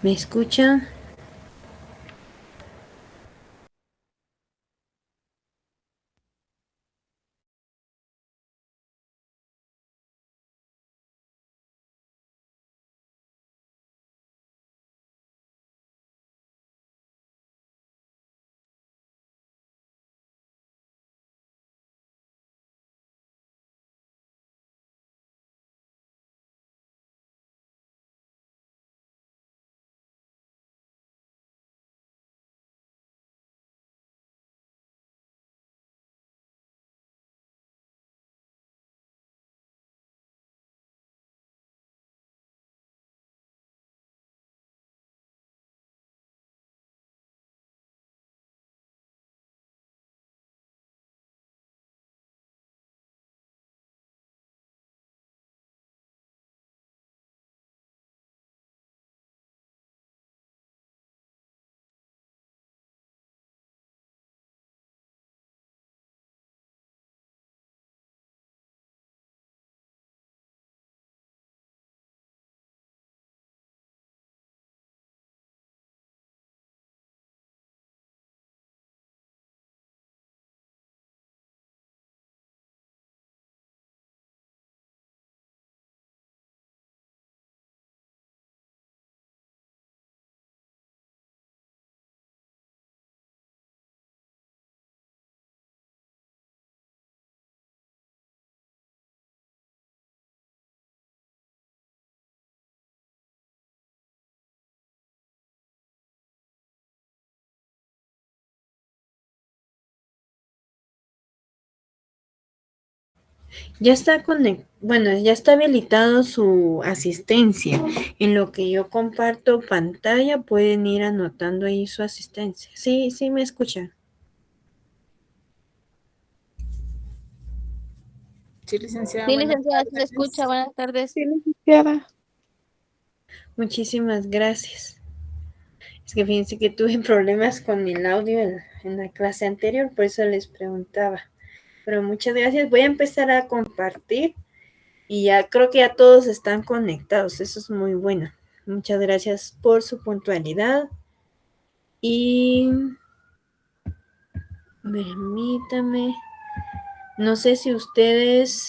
¿Me escuchan? Ya está bueno, ya está habilitado su asistencia. En lo que yo comparto pantalla, pueden ir anotando ahí su asistencia. Sí, sí me escuchan. Sí, licenciada, Sí, buenas licenciada, sí se escucha. tardes. Buenas tardes. Sí, licenciada. Muchísimas gracias. Es que fíjense que tuve problemas con el audio en la clase anterior, por eso les preguntaba. Pero muchas gracias. Voy a empezar a compartir y ya creo que ya todos están conectados. Eso es muy bueno. Muchas gracias por su puntualidad. Y permítame, no sé si ustedes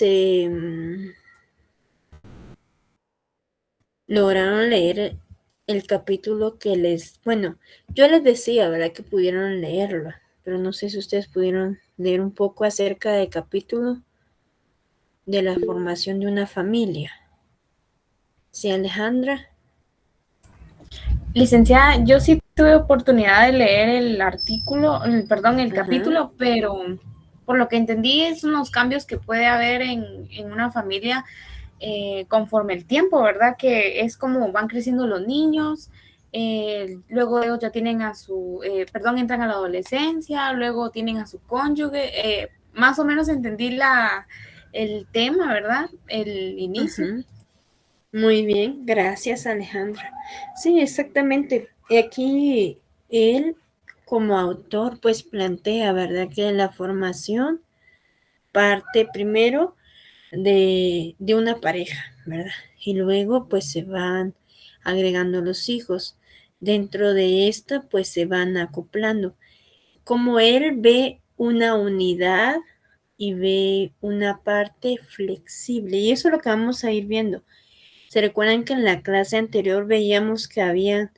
lograron leer el capítulo que bueno, yo les decía, ¿verdad? Que pudieron leerlo, pero no sé si ustedes pudieron leer un poco acerca del capítulo de la formación de una familia. Sí, Alejandra. Licenciada, yo sí tuve oportunidad de leer el el Ajá. capítulo, pero por lo que entendí es unos cambios que puede haber en una familia conforme el tiempo, ¿verdad? Que es como van creciendo los niños, luego ellos ya tienen entran a la adolescencia, luego tienen a su cónyuge, más o menos entendí el tema, ¿verdad? El inicio. Ujú. Muy bien, gracias Alejandra. Sí, exactamente. Aquí él como autor pues plantea, ¿verdad? Que la formación parte primero de una pareja, ¿verdad? Y luego pues se van agregando los hijos. Dentro de esta pues se van acoplando. Como él ve una unidad y ve una parte flexible. Y eso es lo que vamos a ir viendo. ¿Se recuerdan que en la clase anterior veíamos que había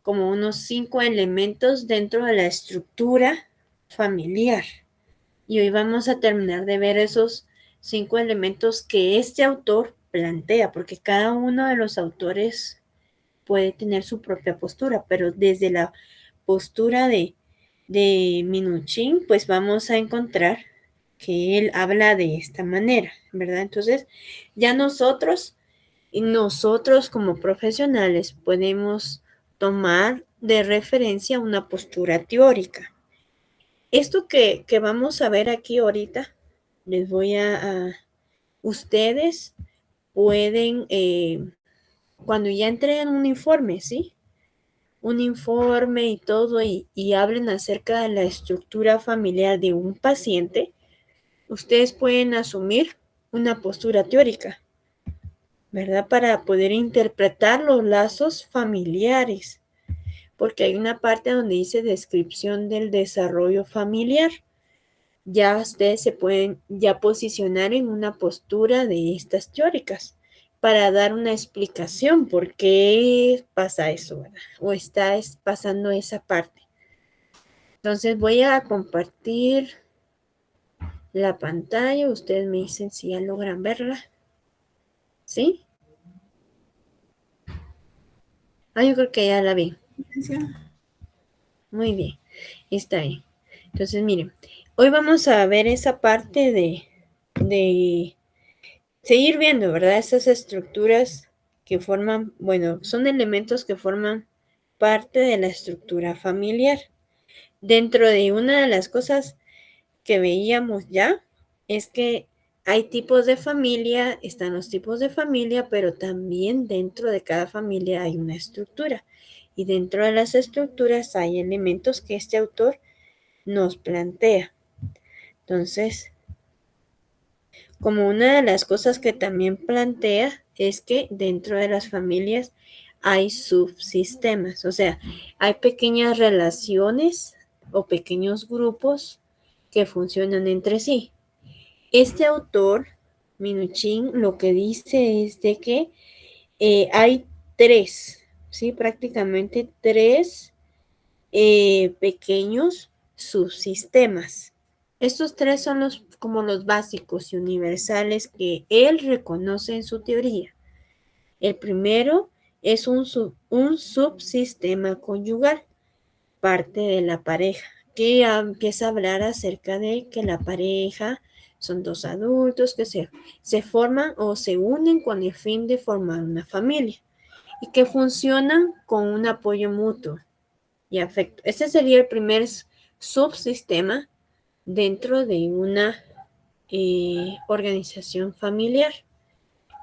como unos 5 elementos dentro de la estructura familiar? Y hoy vamos a terminar de ver esos 5 elementos que este autor plantea, porque cada uno de los autores puede tener su propia postura, pero desde la postura de Minuchin, pues vamos a encontrar que él habla de esta manera, ¿verdad? Entonces, ya nosotros como profesionales podemos tomar de referencia una postura teórica. Esto que vamos a ver aquí ahorita, les voy ustedes pueden, cuando ya entreguen un informe, ¿sí? Un informe y todo, y hablen acerca de la estructura familiar de un paciente, ustedes pueden asumir una postura teórica. ¿verdad? Para poder interpretar los lazos familiares, porque hay una parte donde dice descripción del desarrollo familiar. Ya ustedes se pueden ya posicionar en una postura de estas teóricas para dar una explicación por qué pasa eso, ¿verdad? O está pasando esa parte. Entonces voy a compartir la pantalla. Ustedes me dicen si ya logran verla. ¿Sí? Yo creo que ya la vi. Muy bien. Está bien. Entonces, miren, hoy vamos a ver esa parte de seguir viendo, ¿verdad? Esas estructuras que forman, bueno, son elementos que forman parte de la estructura familiar. Dentro de una de las cosas que veíamos ya es que hay tipos de familia, están los tipos de familia, pero también dentro de cada familia hay una estructura. Y dentro de las estructuras hay elementos que este autor nos plantea. Entonces, como una de las cosas que también plantea es que dentro de las familias hay subsistemas, o sea, hay pequeñas relaciones o pequeños grupos que funcionan entre sí. Este autor, Minuchin, lo que dice es de que hay tres, ¿sí? Prácticamente tres pequeños subsistemas. Estos tres son como los básicos y universales que él reconoce en su teoría. El primero es un subsistema conyugal, parte de la pareja, que empieza a hablar acerca de que la pareja son dos adultos que se forman o se unen con el fin de formar una familia y que funcionan con un apoyo mutuo y afecto. Este sería el primer subsistema dentro de una organización familiar.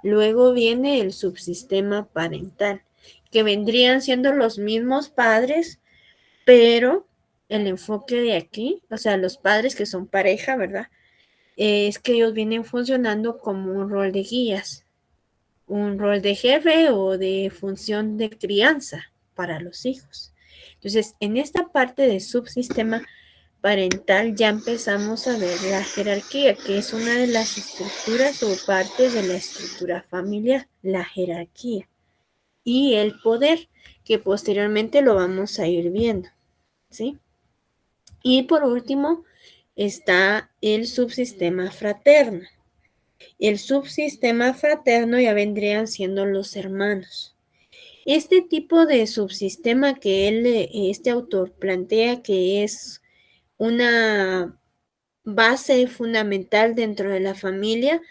Luego viene el subsistema parental, que vendrían siendo los mismos padres, pero el enfoque de aquí, o sea, los padres que son pareja, ¿verdad? Es que ellos vienen funcionando como un rol de guías, un rol de jefe o de función de crianza para los hijos. Entonces, en esta parte de subsistema parental ya empezamos a ver la jerarquía, que es una de las estructuras o partes de la estructura familiar, la jerarquía y el poder, que posteriormente lo vamos a ir viendo, ¿sí? Y por último está el subsistema fraterno. El subsistema fraterno ya vendrían siendo los hermanos. Este tipo de subsistema que este autor plantea que es una base fundamental dentro de la familia,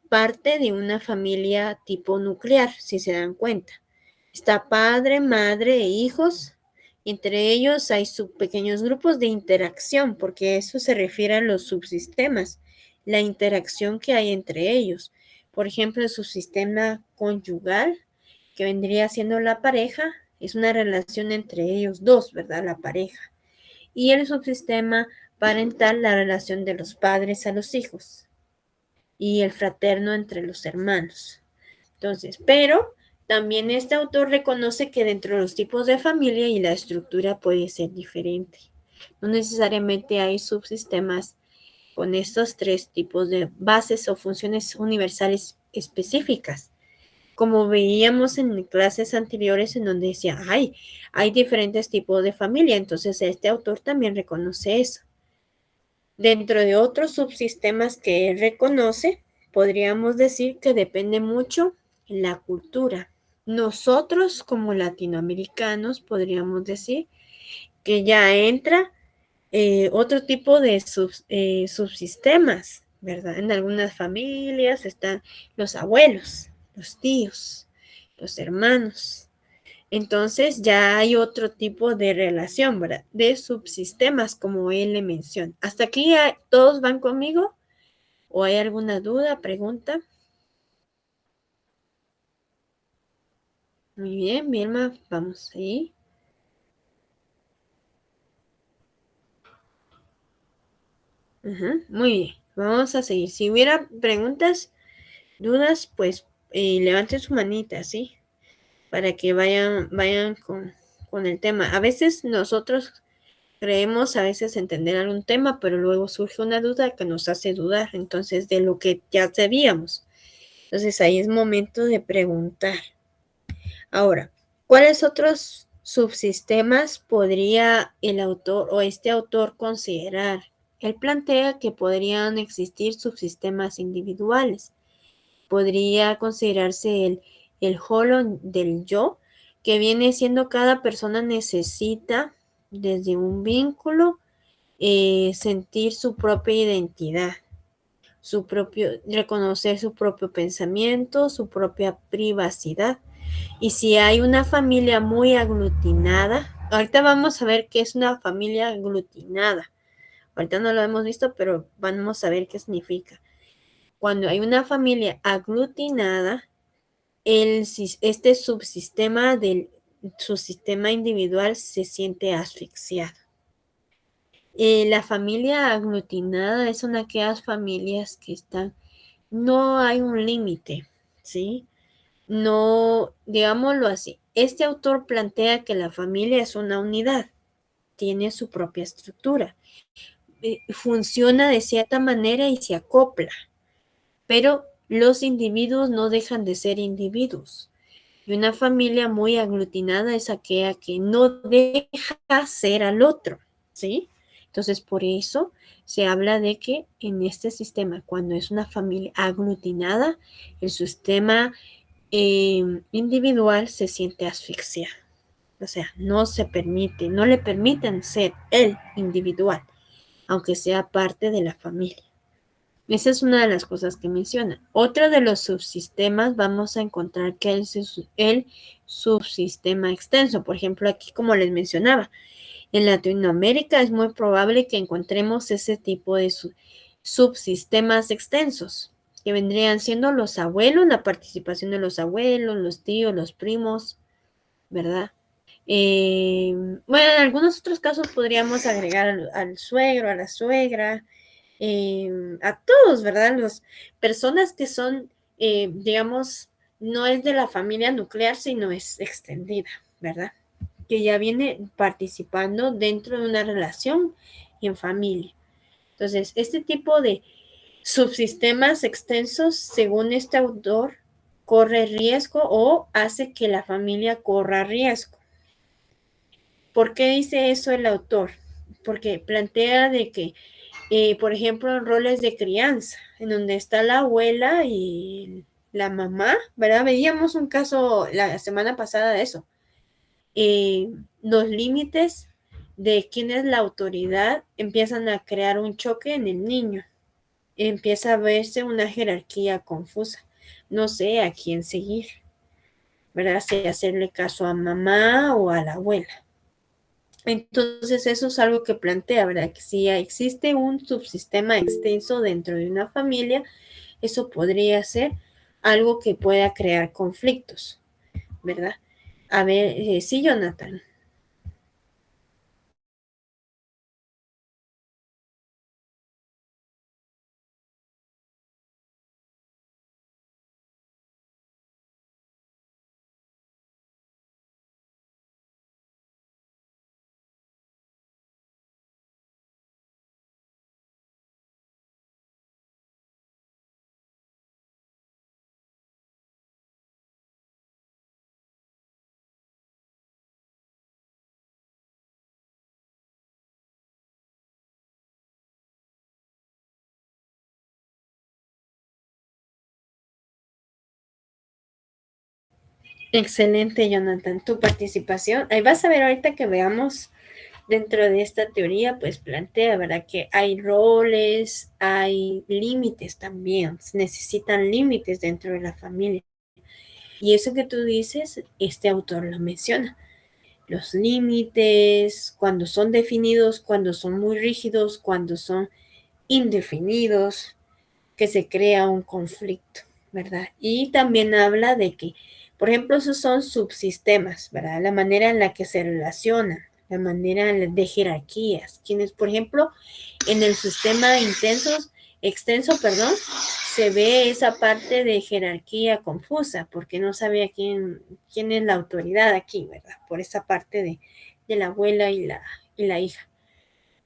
parte de una familia tipo nuclear, si se dan cuenta. Está padre, madre e hijos. Entre ellos hay pequeños grupos de interacción, porque eso se refiere a los subsistemas, la interacción que hay entre ellos. Por ejemplo, el subsistema conyugal, que vendría siendo la pareja, es una relación entre ellos dos, ¿verdad? La pareja. Y el subsistema parental, la relación de los padres a los hijos. Y el fraterno entre los hermanos. Entonces, pero también este autor reconoce que dentro de los tipos de familia y la estructura puede ser diferente. No necesariamente hay subsistemas con estos tres tipos de bases o funciones universales específicas. Como veíamos en clases anteriores en donde decía, hay diferentes tipos de familia, entonces este autor también reconoce eso. Dentro de otros subsistemas que él reconoce, podríamos decir que depende mucho la cultura. Nosotros como latinoamericanos podríamos decir que ya entra otro tipo de subsistemas, ¿verdad? En algunas familias están los abuelos, los tíos, los hermanos. Entonces ya hay otro tipo de relación, ¿verdad? De subsistemas, como él le menciona. ¿Hasta aquí todos van conmigo? ¿O hay alguna duda, pregunta? Muy bien, Vilma, vamos ahí. Muy bien, vamos a seguir. Si hubiera preguntas, dudas, pues levanten su manita, ¿sí? Para que vayan con el tema. A veces nosotros creemos a veces entender algún tema, pero luego surge una duda que nos hace dudar, entonces, de lo que ya sabíamos. Entonces, ahí es momento de preguntar. Ahora, ¿cuáles otros subsistemas podría el autor o este autor considerar? Él plantea que podrían existir subsistemas individuales. Podría considerarse el holo del yo, que viene siendo cada persona necesita desde un vínculo sentir su propia identidad, reconocer su propio pensamiento, su propia privacidad. Y si hay una familia muy aglutinada, ahorita vamos a ver qué es una familia aglutinada. Ahorita no lo hemos visto, pero vamos a ver qué significa. Cuando hay una familia aglutinada, este subsistema del subsistema individual se siente asfixiado. La familia aglutinada es una de aquellas familias que no hay un límite, ¿sí? No, digámoslo así. Este autor plantea que la familia es una unidad, tiene su propia estructura, funciona de cierta manera y se acopla, pero los individuos no dejan de ser individuos. Y una familia muy aglutinada es aquella que no deja ser al otro, ¿sí? Entonces, por eso se habla de que en este sistema, cuando es una familia aglutinada, el sistema individual se siente asfixiado. O sea, no le permiten ser el individual, aunque sea parte de la familia. Esa es una de las cosas que menciona. Otro de los subsistemas vamos a encontrar que es el subsistema extenso. Por ejemplo, aquí como les mencionaba, en Latinoamérica es muy probable que encontremos ese tipo de subsistemas extensos, que vendrían siendo los abuelos, la participación de los abuelos, los tíos, los primos, ¿verdad? Bueno, en algunos otros casos podríamos agregar al suegro, a la suegra, a todos, ¿verdad? Las personas que son, digamos, no es de la familia nuclear, sino es extendida, ¿verdad? Que ya viene participando dentro de una relación en familia. Entonces, este tipo de subsistemas extensos, según este autor, corre riesgo o hace que la familia corra riesgo. ¿Por qué dice eso el autor? Porque plantea de que, por ejemplo, en roles de crianza, en donde está la abuela y la mamá, ¿verdad? Veíamos un caso la semana pasada de eso. Los límites de quién es la autoridad empiezan a crear un choque en el niño. Empieza a verse una jerarquía confusa. No sé a quién seguir, ¿verdad? Si hacerle caso a mamá o a la abuela. Entonces, eso es algo que plantea, ¿verdad? Que si existe un subsistema extenso dentro de una familia, eso podría ser algo que pueda crear conflictos, ¿verdad? A ver, sí, Jonathan. Excelente, Jonathan, tu participación. Ahí vas a ver ahorita que veamos dentro de esta teoría, pues plantea, ¿verdad? Que hay roles, hay límites también, se necesitan límites dentro de la familia. Y eso que tú dices, este autor lo menciona. Los límites, cuando son definidos, cuando son muy rígidos, cuando son indefinidos, que se crea un conflicto, ¿verdad? Y también habla de que, por ejemplo, esos son subsistemas, ¿verdad? La manera en la que se relacionan, la manera de jerarquías. Quienes, por ejemplo, en el sistema de intensos, extenso, perdón, se ve esa parte de jerarquía confusa, porque no sabía quién es la autoridad aquí, ¿verdad? Por esa parte de la abuela y la hija.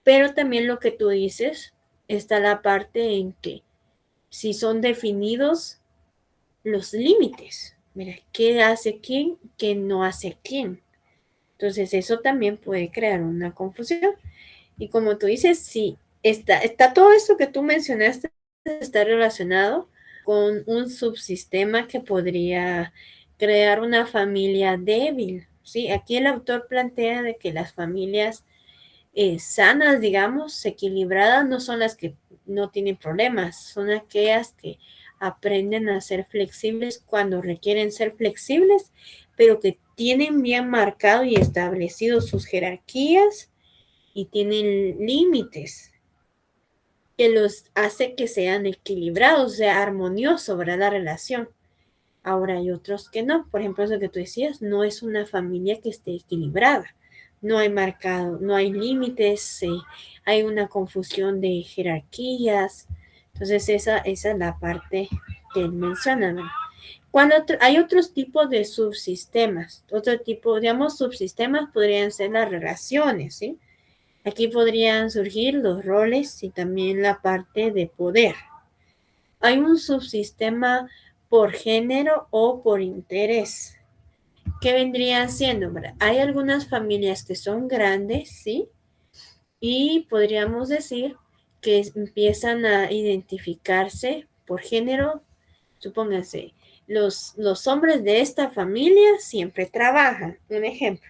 Pero también lo que tú dices, está la parte en que si son definidos los límites, mira, qué hace quién, qué no hace quién. Entonces eso también puede crear una confusión. Y como tú dices, sí, está todo esto que tú mencionaste, está relacionado con un subsistema que podría crear una familia débil. Sí, aquí el autor plantea de que las familias sanas, digamos, equilibradas, no son las que no tienen problemas, son aquellas que aprenden a ser flexibles cuando requieren ser flexibles, pero que tienen bien marcado y establecido sus jerarquías y tienen límites que los hace que sean equilibrados, sea armonioso, ¿verdad? La relación. Ahora hay otros que no. Por ejemplo, eso que tú decías, no es una familia que esté equilibrada. No hay marcado, no hay límites, hay una confusión de jerarquías. Entonces, esa es la parte que él menciona, ¿no? Hay otros tipos de subsistemas. Otro tipo, digamos, subsistemas podrían ser las relaciones, ¿sí? Aquí podrían surgir los roles y también la parte de poder. Hay un subsistema por género o por interés. ¿Qué vendrían siendo? Hay algunas familias que son grandes, ¿sí? Y podríamos decir que empiezan a identificarse por género. Supónganse, los hombres de esta familia siempre trabajan, un ejemplo,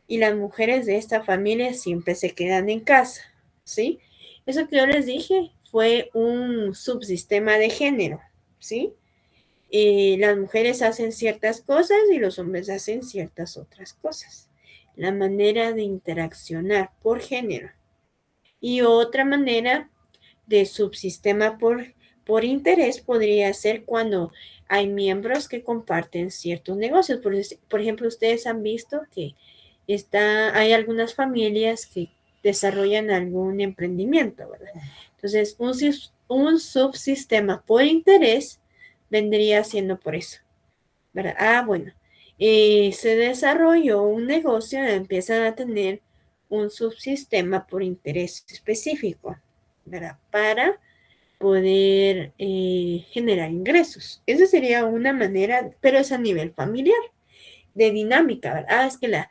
y las mujeres de esta familia siempre se quedan en casa, ¿sí? Eso que yo les dije fue un subsistema de género, ¿sí? Las mujeres hacen ciertas cosas y los hombres hacen ciertas otras cosas. La manera de interaccionar por género. Y otra manera de subsistema por interés podría ser cuando hay miembros que comparten ciertos negocios. Por ejemplo, ustedes han visto que hay algunas familias que desarrollan algún emprendimiento, ¿verdad? Entonces, un subsistema por interés vendría siendo por eso, ¿verdad? Bueno, se desarrolló un negocio, empiezan a tener un subsistema por interés específico, ¿verdad? Para poder generar ingresos. Esa sería una manera, pero es a nivel familiar, de dinámica, ¿verdad? Es que la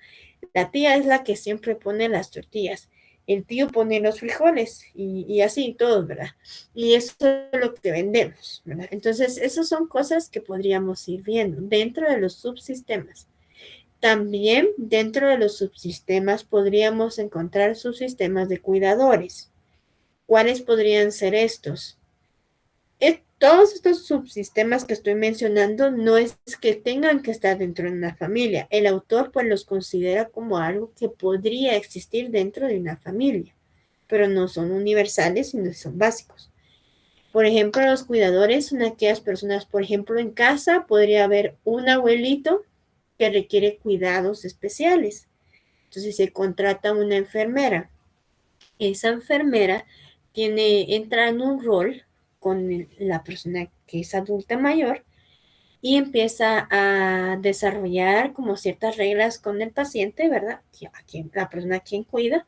tía es la que siempre pone las tortillas, el tío pone los frijoles y así todos, ¿verdad? Y eso es lo que vendemos, ¿verdad? Entonces, esas son cosas que podríamos ir viendo dentro de los subsistemas. También dentro de los subsistemas podríamos encontrar subsistemas de cuidadores. ¿Cuáles podrían ser estos? Todos estos subsistemas que estoy mencionando no es que tengan que estar dentro de una familia. El autor pues los considera como algo que podría existir dentro de una familia, pero no son universales, sino son básicos. Por ejemplo, los cuidadores son aquellas personas, por ejemplo, en casa podría haber un abuelito que requiere cuidados especiales. Entonces se contrata una enfermera. Esa enfermera entra en un rol con la persona que es adulta mayor y empieza a desarrollar como ciertas reglas con el paciente, ¿verdad? La persona a quien cuida.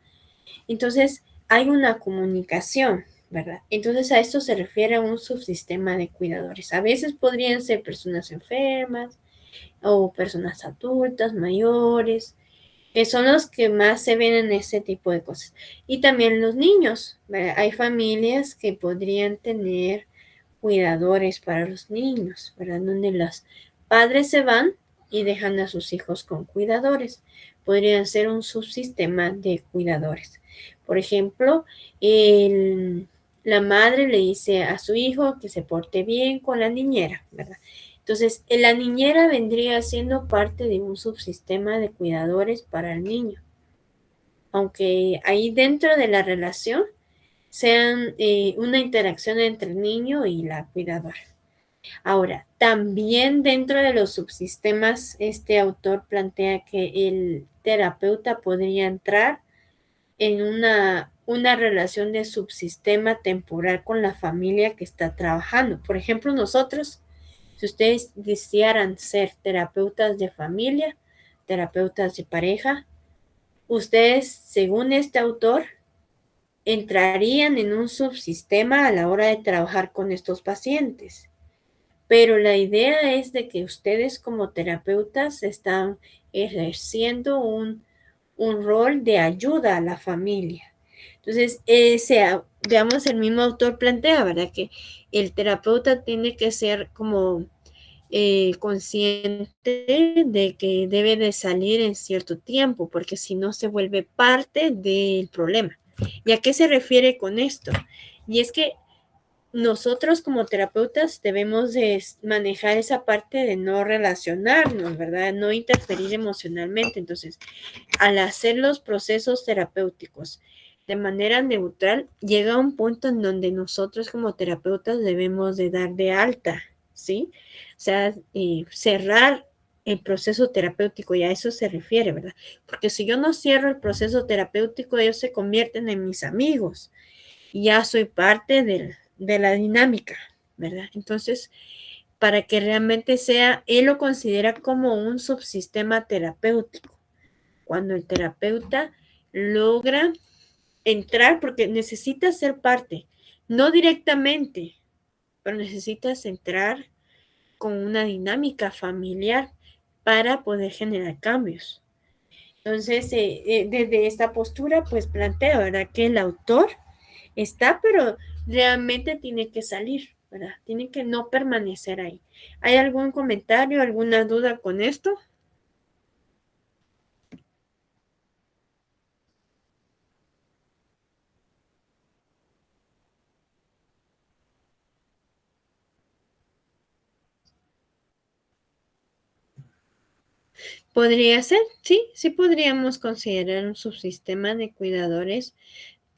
Entonces, hay una comunicación, ¿verdad? Entonces, a esto se refiere a un subsistema de cuidadores. A veces podrían ser personas enfermas o personas adultas, mayores, que son los que más se ven en ese tipo de cosas. Y también los niños, ¿verdad? Hay familias que podrían tener cuidadores para los niños, ¿verdad? Donde los padres se van y dejan a sus hijos con cuidadores. Podrían ser un subsistema de cuidadores. Por ejemplo, la madre le dice a su hijo que se porte bien con la niñera, ¿verdad? Entonces, la niñera vendría siendo parte de un subsistema de cuidadores para el niño. Aunque ahí dentro de la relación sean una interacción entre el niño y la cuidadora. Ahora, también dentro de los subsistemas, este autor plantea que el terapeuta podría entrar en una relación de subsistema temporal con la familia que está trabajando. Por ejemplo, nosotros, si ustedes quisieran ser terapeutas de familia, terapeutas de pareja, ustedes, según este autor, entrarían en un subsistema a la hora de trabajar con estos pacientes. Pero la idea es de que ustedes como terapeutas están ejerciendo un rol de ayuda a la familia. Entonces, digamos, el mismo autor plantea, ¿verdad? Que el terapeuta tiene que ser como consciente de que debe de salir en cierto tiempo, porque si no se vuelve parte del problema. ¿Y a qué se refiere con esto? Y es que nosotros como terapeutas debemos de manejar esa parte de no relacionarnos, ¿verdad? No interferir emocionalmente. Entonces, al hacer los procesos terapéuticos de manera neutral, llega un punto en donde nosotros como terapeutas debemos de dar de alta, ¿sí? O sea, cerrar el proceso terapéutico, y a eso se refiere, ¿verdad? Porque si yo no cierro el proceso terapéutico, ellos se convierten en mis amigos y ya soy parte de la dinámica, ¿verdad? Entonces, para que realmente sea, él lo considera como un subsistema terapéutico cuando el terapeuta logra entrar, porque necesita ser parte, no directamente, pero necesitas entrar con una dinámica familiar para poder generar cambios. Entonces, desde esta postura, pues plantea, ¿verdad? Que el autor está, pero realmente tiene que salir, ¿verdad? Tiene que no permanecer ahí. ¿Hay algún comentario, alguna duda con esto? Podría ser, sí, sí podríamos considerar un subsistema de cuidadores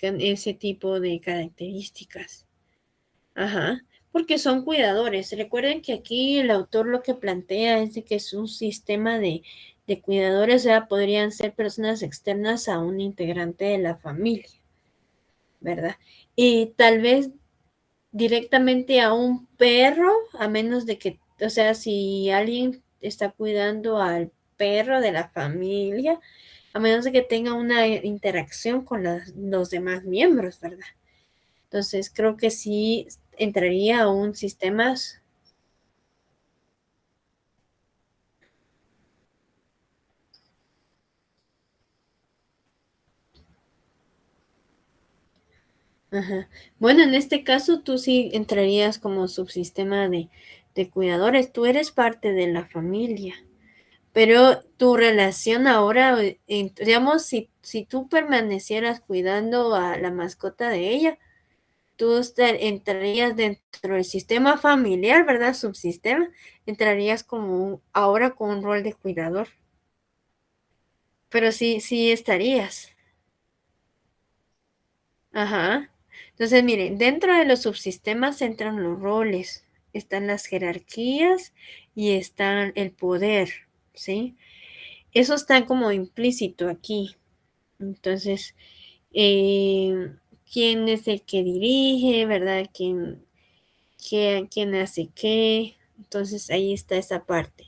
con ese tipo de características. Ajá, porque son cuidadores. Recuerden que aquí el autor lo que plantea es de que es un sistema de cuidadores, o sea, podrían ser personas externas a un integrante de la familia, ¿verdad? Y tal vez directamente a un perro, a menos de que, o sea, si alguien está cuidando al perro de la familia, a menos de que tenga una interacción con los demás miembros, ¿verdad? Entonces, creo que sí entraría a un sistema. Ajá. Bueno, en este caso tú sí entrarías como subsistema de cuidadores. Tú eres parte de la familia. Pero tu relación ahora, digamos, si tú permanecieras cuidando a la mascota de ella, tú entrarías dentro del sistema familiar, ¿verdad? Subsistema, entrarías como ahora con un rol de cuidador. Pero sí, sí estarías. Ajá. Entonces, miren, dentro de los subsistemas entran los roles, están las jerarquías y están el poder, ¿sí? Eso está como implícito aquí. Entonces, quién es el que dirige, ¿verdad? ¿Quién hace qué? Entonces, ahí está esa parte.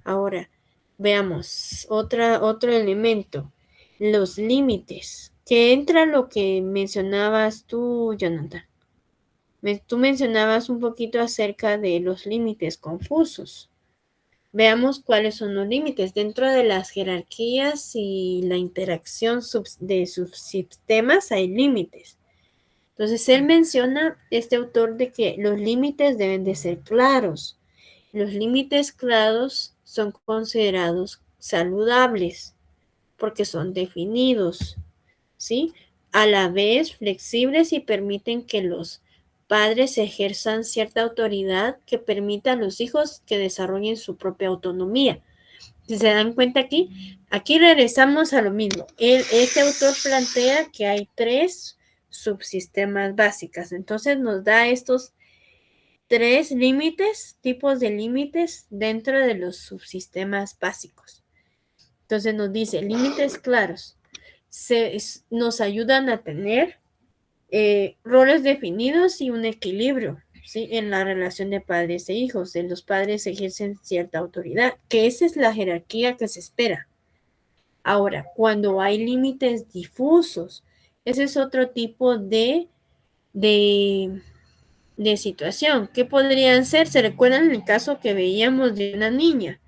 Ahora, veamos otro elemento, los límites, que entra lo que mencionabas tú, Jonathan. Tú mencionabas un poquito acerca de los límites confusos. Veamos cuáles son los límites. Dentro de las jerarquías y la interacción de subsistemas hay límites. Entonces, él menciona, este autor, de que los límites deben de ser claros. Los límites claros son considerados saludables porque son definidos, ¿sí? A la vez flexibles y permiten que los padres ejerzan cierta autoridad que permita a los hijos que desarrollen su propia autonomía. Si se dan cuenta aquí regresamos a lo mismo. Este autor plantea que hay 3 subsistemas básicas. Entonces nos da estos 3 límites, tipos de límites dentro de los subsistemas básicos. Entonces nos dice límites claros. nos ayudan a tener roles definidos y un equilibrio, ¿sí? En la relación de padres e hijos. Los padres ejercen cierta autoridad, que esa es la jerarquía que se espera. Ahora, cuando hay límites difusos, ese es otro tipo de situación. ¿Qué podrían ser? ¿Se recuerdan el caso que veíamos de una niña?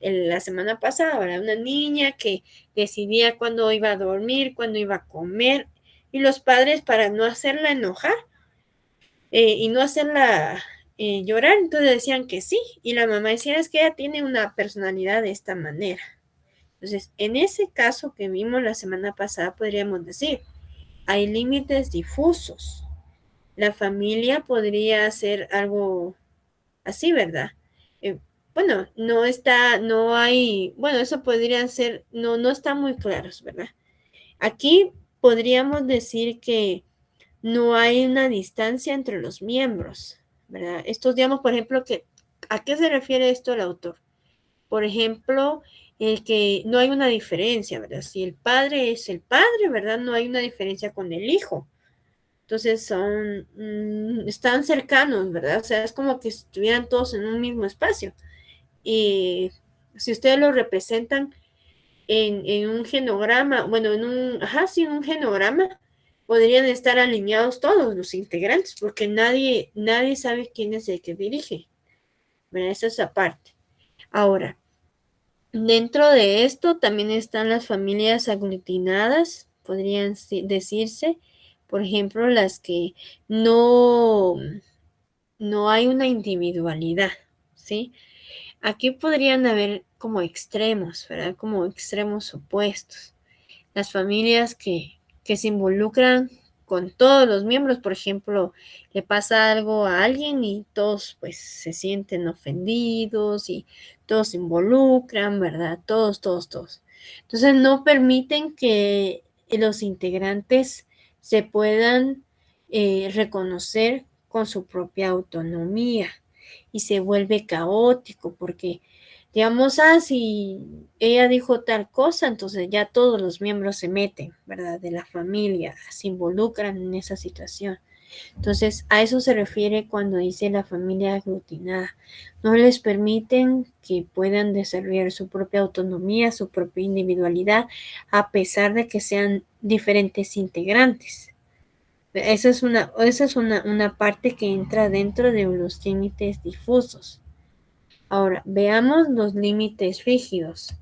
La semana pasada, era una niña que decidía cuándo iba a dormir, cuándo iba a comer, y los padres, para no hacerla enojar y no hacerla llorar, entonces decían que sí, y la mamá decía, es que ella tiene una personalidad de esta manera. Entonces, en ese caso que vimos la semana pasada, podríamos decir, hay límites difusos. La familia podría hacer algo así, ¿verdad? Eh, bueno, no hay, bueno, eso podría ser, no está muy claros, ¿verdad? Aquí podríamos decir que no hay una distancia entre los miembros, ¿verdad? Estos, digamos, por ejemplo, ¿a qué se refiere esto el autor? Por ejemplo, el que no hay una diferencia, ¿verdad? Si el padre es el padre, ¿verdad? No hay una diferencia con el hijo. Entonces están cercanos, ¿verdad? O sea, es como que estuvieran todos en un mismo espacio. Y si ustedes lo representan en un genograma, bueno, sí, en un genograma, podrían estar alineados todos los integrantes, porque nadie sabe quién es el que dirige. ¿Verdad? Esa es aparte. Ahora, dentro de esto también están las familias aglutinadas, podrían decirse, por ejemplo, las que no, no hay una individualidad, ¿sí? Aquí podrían haber como extremos, ¿verdad? Como extremos opuestos. Las familias que se involucran con todos los miembros, por ejemplo, le pasa algo a alguien y todos pues se sienten ofendidos y todos se involucran, ¿verdad? Todos, todos, todos. Entonces no permiten que los integrantes se puedan reconocer con su propia autonomía y se vuelve caótico porque digamos, si ella dijo tal cosa, entonces ya todos los miembros se meten, ¿verdad? De la familia, se involucran en esa situación. Entonces, a eso se refiere cuando dice la familia aglutinada. No les permiten que puedan desarrollar su propia autonomía, su propia individualidad, a pesar de que sean diferentes integrantes. Esa es una parte que entra dentro de los límites difusos. Ahora, veamos los límites rígidos.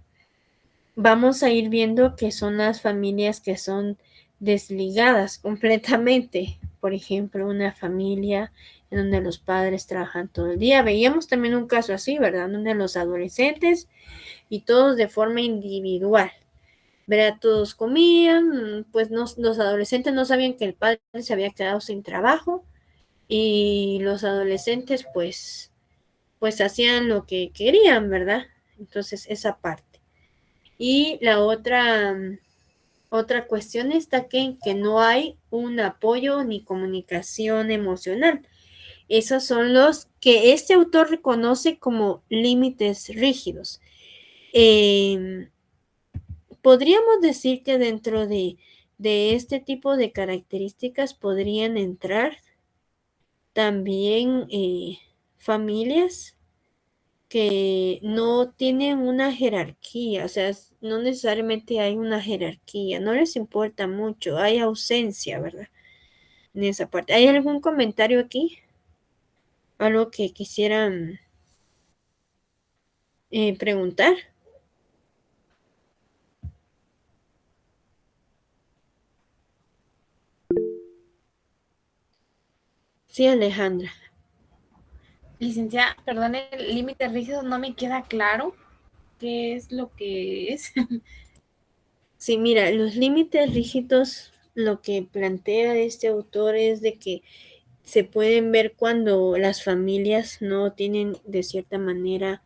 Vamos a ir viendo que son las familias que son desligadas completamente. Por ejemplo, una familia en donde los padres trabajan todo el día. Veíamos también un caso así, ¿verdad? Donde los adolescentes y todos de forma individual, ¿verdad? Todos comían, pues los adolescentes no sabían que el padre se había quedado sin trabajo y los adolescentes pues hacían lo que querían, ¿verdad? Entonces, esa parte. Y la otra cuestión está que no hay un apoyo ni comunicación emocional. Esos son los que este autor reconoce como límites rígidos. Podríamos decir que dentro de este tipo de características podrían entrar también familias que no tienen una jerarquía, o sea, no necesariamente hay una jerarquía, no les importa mucho, hay ausencia, ¿verdad? En esa parte. ¿Hay algún comentario aquí? ¿Algo que quisieran preguntar? Sí, Alejandra. Licenciada, perdón, el límite rígido no me queda claro qué es lo que es. Sí, mira, los límites rígidos, lo que plantea este autor es de que se pueden ver cuando las familias no tienen de cierta manera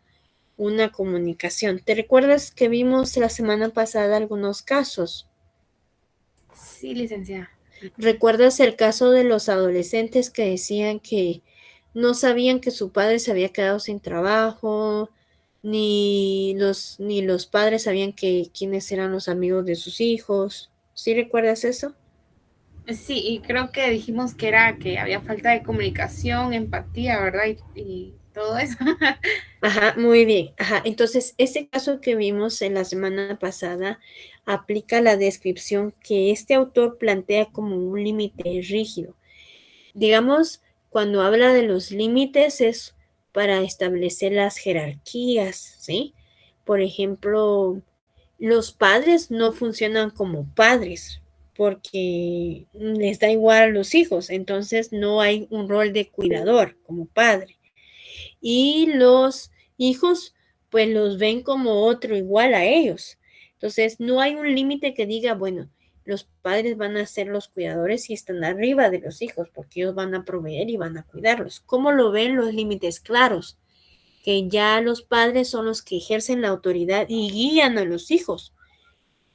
una comunicación. ¿Te recuerdas que vimos la semana pasada algunos casos? Sí, licenciada. ¿Recuerdas el caso de los adolescentes que decían que no sabían que su padre se había quedado sin trabajo, ni los padres sabían quiénes eran los amigos de sus hijos? ¿Sí recuerdas eso? Sí, y creo que dijimos que era que había falta de comunicación, empatía, ¿verdad? Y todo eso. Ajá, muy bien. Ajá, entonces ese caso que vimos en la semana pasada aplica la descripción que este autor plantea como un límite rígido. Digamos, cuando habla de los límites es para establecer las jerarquías, ¿sí? Por ejemplo, los padres no funcionan como padres porque les da igual a los hijos, entonces no hay un rol de cuidador como padre. Y los hijos pues los ven como otro igual a ellos. Entonces no hay un límite que diga, bueno, los padres van a ser los cuidadores y están arriba de los hijos porque ellos van a proveer y van a cuidarlos. ¿Cómo lo ven los límites claros? Que ya los padres son los que ejercen la autoridad y guían a los hijos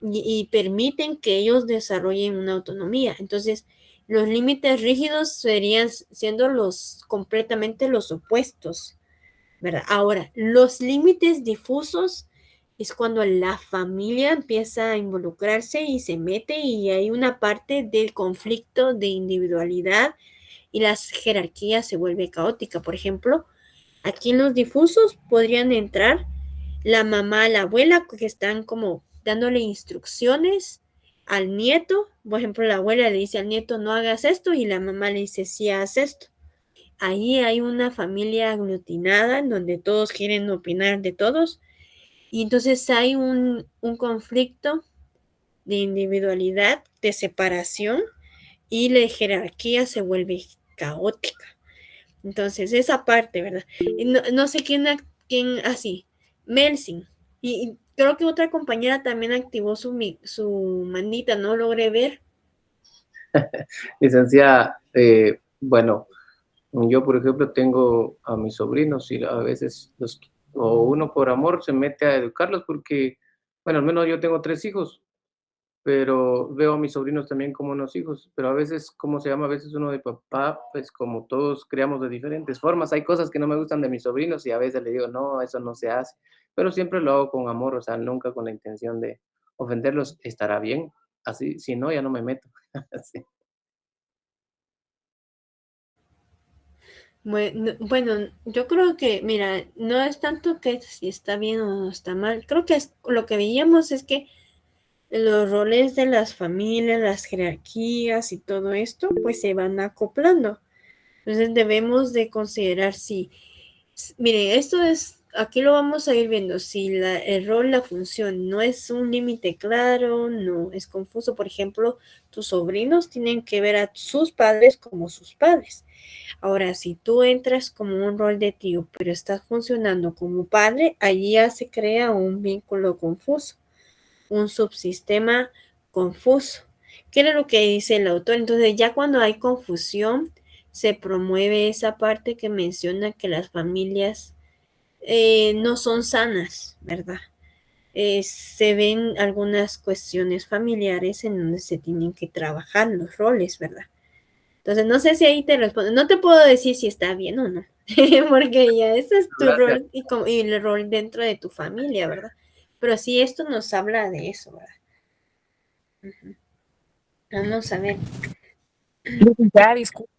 y permiten que ellos desarrollen una autonomía. Entonces, los límites rígidos serían siendo los completamente los opuestos, ¿verdad? Ahora, los límites difusos es cuando la familia empieza a involucrarse y se mete y hay una parte del conflicto de individualidad y las jerarquías se vuelve caótica. Por ejemplo, aquí en los difusos podrían entrar la mamá, la abuela, que están como dándole instrucciones al nieto. Por ejemplo, la abuela le dice al nieto, no hagas esto, y la mamá le dice, sí, haz esto. Ahí hay una familia aglutinada en donde todos quieren opinar de todos y entonces hay un conflicto de individualidad, de separación y la jerarquía se vuelve caótica. Entonces, esa parte, ¿verdad? No, no sé quién así, Melsin. Y creo que otra compañera también activó su manita, no logré ver. Licenciada, bueno, yo por ejemplo tengo a mis sobrinos y a veces o uno por amor se mete a educarlos porque, bueno, al menos yo tengo 3 hijos, pero veo a mis sobrinos también como unos hijos, pero a veces, ¿cómo se llama? A veces uno de papá, pues como todos creamos de diferentes formas, hay cosas que no me gustan de mis sobrinos y a veces le digo, no, eso no se hace, pero siempre lo hago con amor, o sea, nunca con la intención de ofenderlos, estará bien, así, si no, ya no me meto. Sí. Bueno, yo creo que, mira, no es tanto que si está bien o no está mal. Creo que lo que veíamos es que los roles de las familias, las jerarquías y todo esto, pues se van acoplando. Entonces debemos de considerar si, mire, esto es, aquí lo vamos a ir viendo, si el rol, la función no es un límite claro, no es confuso. Por ejemplo, tus sobrinos tienen que ver a sus padres como sus padres. Ahora, si tú entras como un rol de tío, pero estás funcionando como padre, allí ya se crea un vínculo confuso, un subsistema confuso. ¿Qué era lo que dice el autor? Entonces, ya cuando hay confusión, se promueve esa parte que menciona que las familias no son sanas, ¿verdad? Se ven algunas cuestiones familiares en donde se tienen que trabajar los roles, ¿verdad? Entonces, no sé si ahí te respondo. No te puedo decir si está bien o no, porque ya ese es tu Gracias. rol y el rol dentro de tu familia, ¿verdad? Pero sí, esto nos habla de eso, ¿verdad? Ujú. Vamos a ver. Ya, disculpa.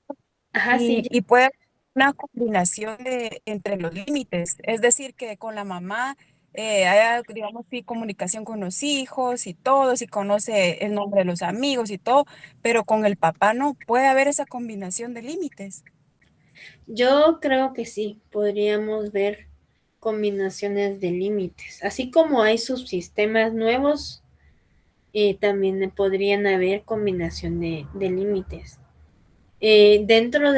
Ajá, sí, Y puede haber una combinación entre los límites, es decir, que con la mamá haya, digamos, sí, comunicación con los hijos y todo, si conoce el nombre de los amigos y todo, pero con el papá no, puede haber esa combinación de límites. yo creo que sí, podríamos ver combinaciones de límites. Así como hay subsistemas nuevos, también podrían haber combinación de límites. Dentro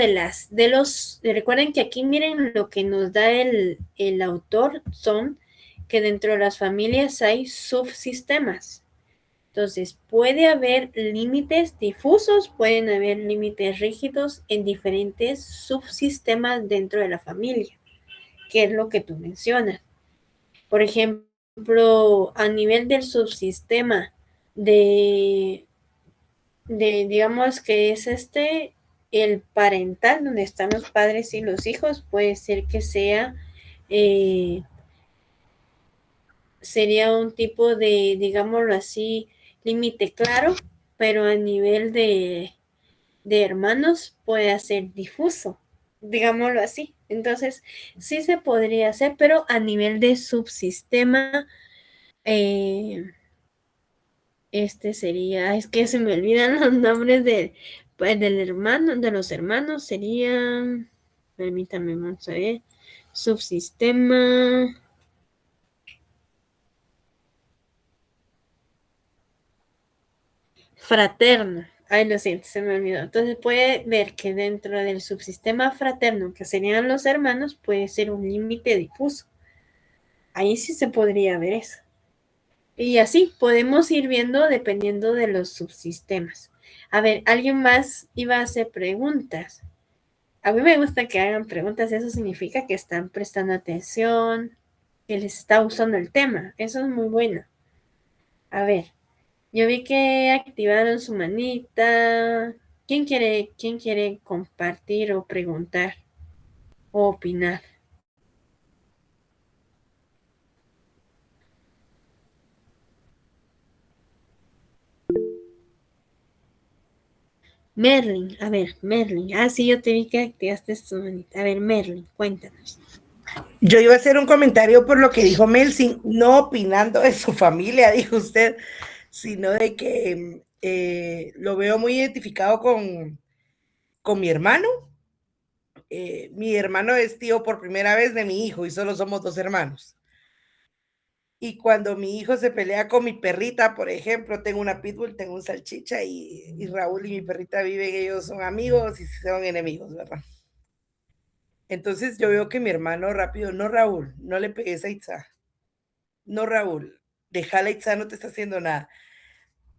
recuerden que aquí miren lo que nos da el autor son que dentro de las familias hay subsistemas. Entonces, puede haber límites difusos, pueden haber límites rígidos en diferentes subsistemas dentro de la familia, que es lo que tú mencionas. Por ejemplo, a nivel del subsistema de digamos que es el parental, donde están los padres y los hijos, puede ser que eh, sería un tipo de, digámoslo así, límite claro, pero a nivel de hermanos puede ser difuso, digámoslo así. Entonces, sí se podría hacer, pero a nivel de subsistema, este sería, es que se me olvidan los nombres pues, del hermano, de los hermanos, serían, permítame, vamos a ver, subsistema fraterno. Ay, lo siento, se me olvidó. Entonces puede ver que dentro del subsistema fraterno, que serían los hermanos, puede ser un límite difuso. Ahí sí se podría ver eso. Y así podemos ir viendo dependiendo de los subsistemas. A ver, ¿alguien más iba a hacer preguntas? A mí me gusta que hagan preguntas, eso significa que están prestando atención, que les está gustando el tema. Eso es muy bueno. A ver, yo vi que activaron su manita. Quién quiere compartir o preguntar o opinar? Merlin, a ver, Merlin. Ah, sí, yo te vi que activaste su manita. A ver, Merlin, cuéntanos. Yo iba a hacer un comentario por lo que dijo Melsin, no opinando de su familia, dijo usted, sino de que lo veo muy identificado con mi hermano. Mi hermano es tío por primera vez de mi hijo y solo somos dos hermanos. Y cuando mi hijo se pelea con mi perrita, por ejemplo, tengo una pitbull, tengo un salchicha y Raúl y mi perrita viven, ellos son amigos y son enemigos, ¿verdad? Entonces yo veo que mi hermano rápido, no Raúl, no le pegues a Itza, no Raúl, déjala Itza, no te está haciendo nada.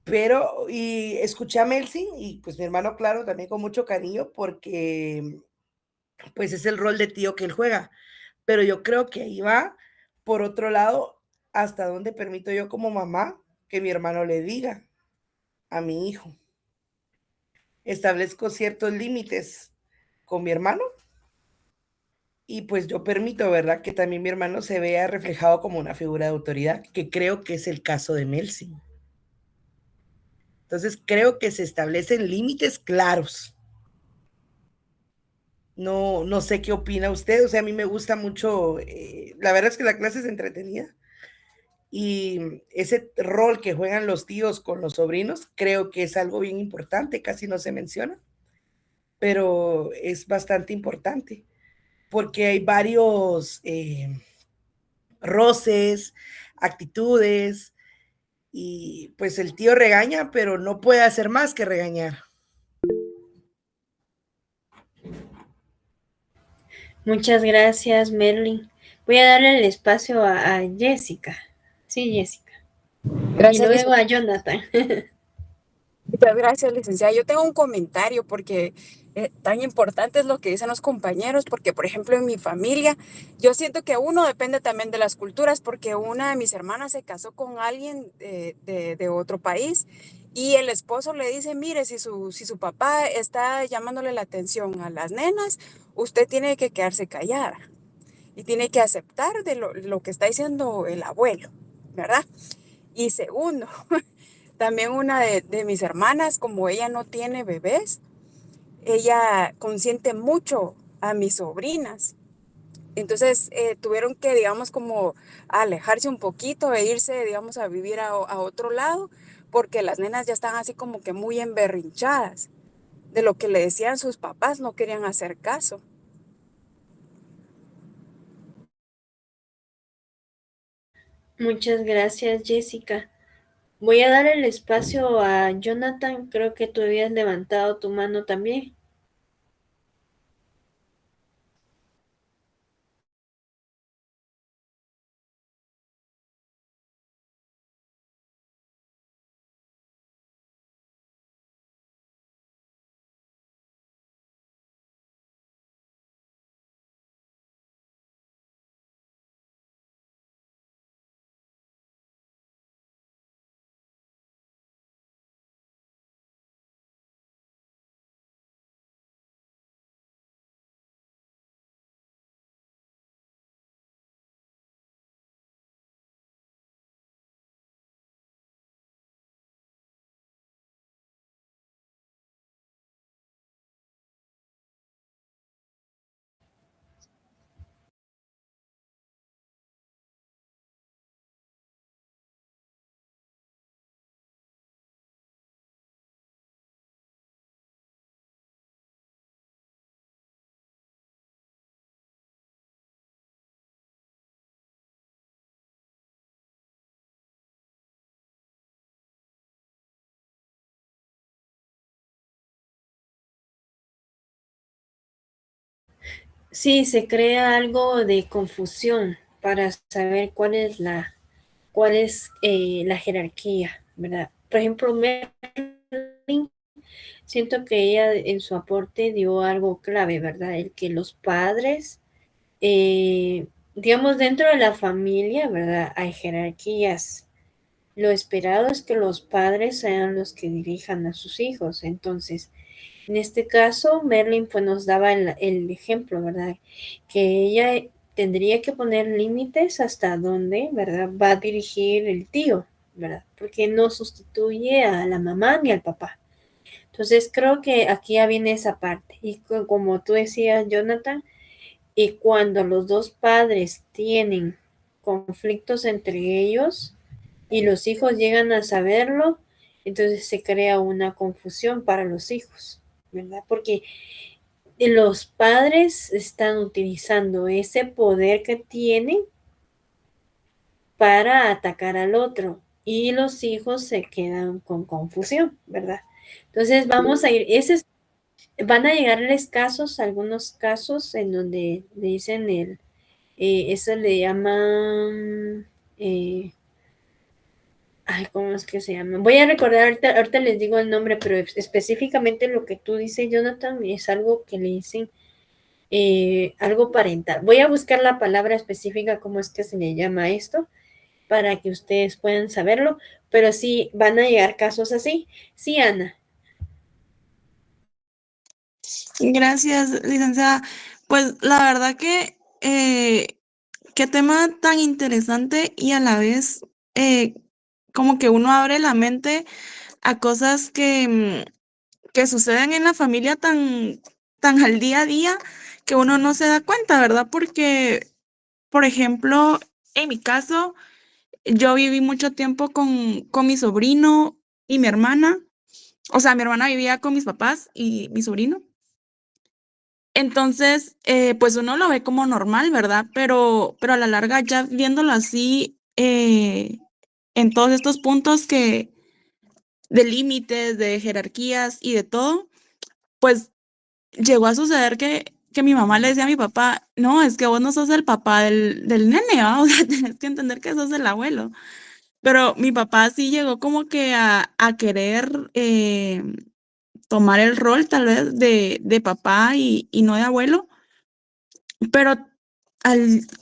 Pero, y escuché a Melcy y pues mi hermano, claro, también con mucho cariño porque pues es el rol de tío que él juega. Pero yo creo que ahí va, por otro lado, hasta dónde permito yo como mamá que mi hermano le diga a mi hijo. Establezco ciertos límites con mi hermano y pues yo permito, ¿verdad? Que también mi hermano se vea reflejado como una figura de autoridad, que creo que es el caso de Melcy. Entonces creo que se establecen límites claros. No, no sé qué opina usted, o sea, a mí me gusta mucho, la verdad es que la clase es entretenida y ese rol que juegan los tíos con los sobrinos creo que es algo bien importante, casi no se menciona, pero es bastante importante porque hay varios roces, actitudes y pues el tío regaña, pero no puede hacer más que regañar. Muchas gracias, Merlin. Voy a darle el espacio a Jessica. Sí, Jessica. Y Gracias, luego a licenciada. Jonathan. Muchas gracias, licenciada. Yo tengo un comentario porque tan importante es lo que dicen los compañeros, porque por ejemplo en mi familia, yo siento que uno depende también de las culturas, porque una de mis hermanas se casó con alguien de otro país y el esposo le dice, mire, si su papá está llamándole la atención a las nenas, usted tiene que quedarse callada y tiene que aceptar de lo que está diciendo el abuelo, ¿verdad? Y segundo, también una de mis hermanas, como ella no tiene bebés, ella consiente mucho a mis sobrinas. Entonces tuvieron que, digamos, como alejarse un poquito e irse, digamos, a vivir a otro lado, porque las nenas ya están así como que muy emberrinchadas. De lo que le decían sus papás, no querían hacer caso. Muchas gracias, Jessica. Voy a dar el espacio a Jonathan. Creo que tú habías levantado tu mano también. Sí, se crea algo de confusión para saber cuál es la jerarquía, ¿verdad? Por ejemplo, Merlin, siento que ella en su aporte dio algo clave, ¿verdad? El que los padres, digamos, dentro de la familia, ¿verdad? Hay jerarquías. Lo esperado es que los padres sean los que dirijan a sus hijos. Entonces, en este caso, Merlin pues nos daba el ejemplo, ¿verdad? Que ella tendría que poner límites hasta dónde, ¿verdad? Va a dirigir el tío, ¿verdad? Porque no sustituye a la mamá ni al papá. Entonces, creo que aquí ya viene esa parte. Y como tú decías, Jonathan, y cuando los dos padres tienen conflictos entre ellos y los hijos llegan a saberlo, entonces se crea una confusión para los hijos, ¿verdad? Porque los padres están utilizando ese poder que tienen para atacar al otro y los hijos se quedan con confusión, ¿verdad? Entonces vamos a ir, van a llegarles casos, algunos casos en donde le dicen eso le llaman, ay, ¿cómo es que se llama? Voy a recordar, ahorita les digo el nombre, pero específicamente lo que tú dices, Jonathan, es algo que le dicen algo parental. Voy a buscar la palabra específica, cómo es que se le llama esto, para que ustedes puedan saberlo, pero sí van a llegar casos así. Sí, Ana. Gracias, licenciada. Pues la verdad que qué tema tan interesante y a la vez como que uno abre la mente a cosas que suceden en la familia tan al día a día que uno no se da cuenta, ¿verdad? Porque, por ejemplo, en mi caso, yo viví mucho tiempo con mi sobrino y mi hermana. O sea, mi hermana vivía con mis papás y mi sobrino. Entonces, pues uno lo ve como normal, ¿verdad? Pero a la larga, ya viéndolo así, en todos estos puntos de límites, de jerarquías y de todo, pues llegó a suceder que mi mamá le decía a mi papá, no, es que vos no sos el papá del nene, ¿va? O sea, tenés que entender que sos el abuelo. Pero mi papá sí llegó como que a querer tomar el rol tal vez de papá y no de abuelo, pero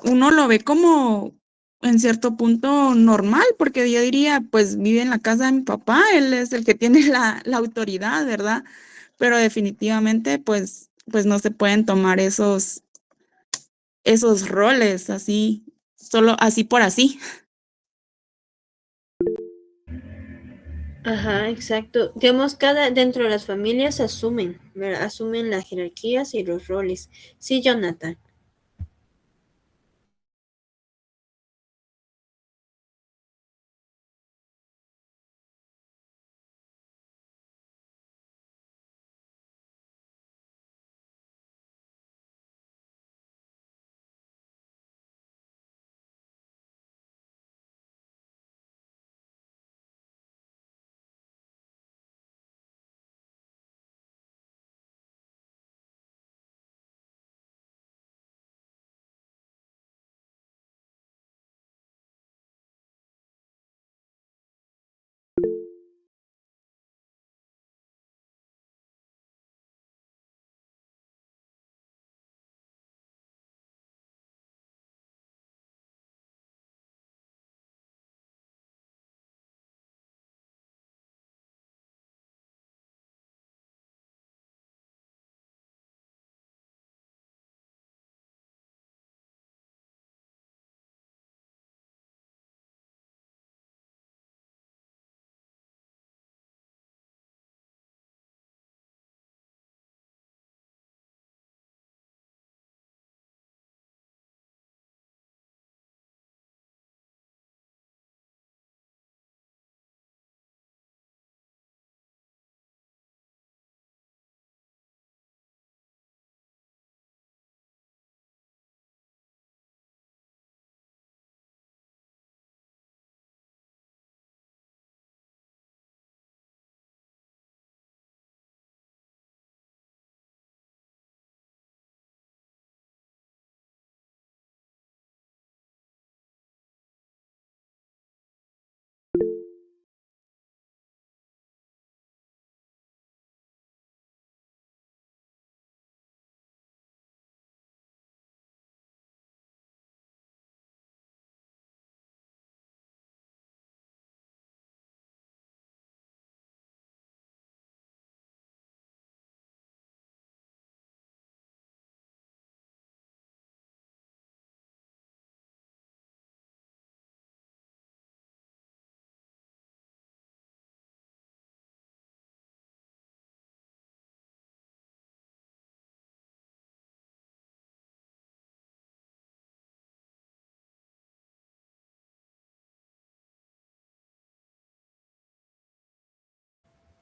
uno lo ve como en cierto punto normal, porque yo diría, pues vive en la casa de mi papá, él es el que tiene la autoridad, ¿verdad? Pero definitivamente, pues no se pueden tomar esos roles así, solo así por así. Ajá, exacto. Digamos, dentro de las familias asumen, ¿verdad? Asumen las jerarquías y los roles. Sí, Jonathan.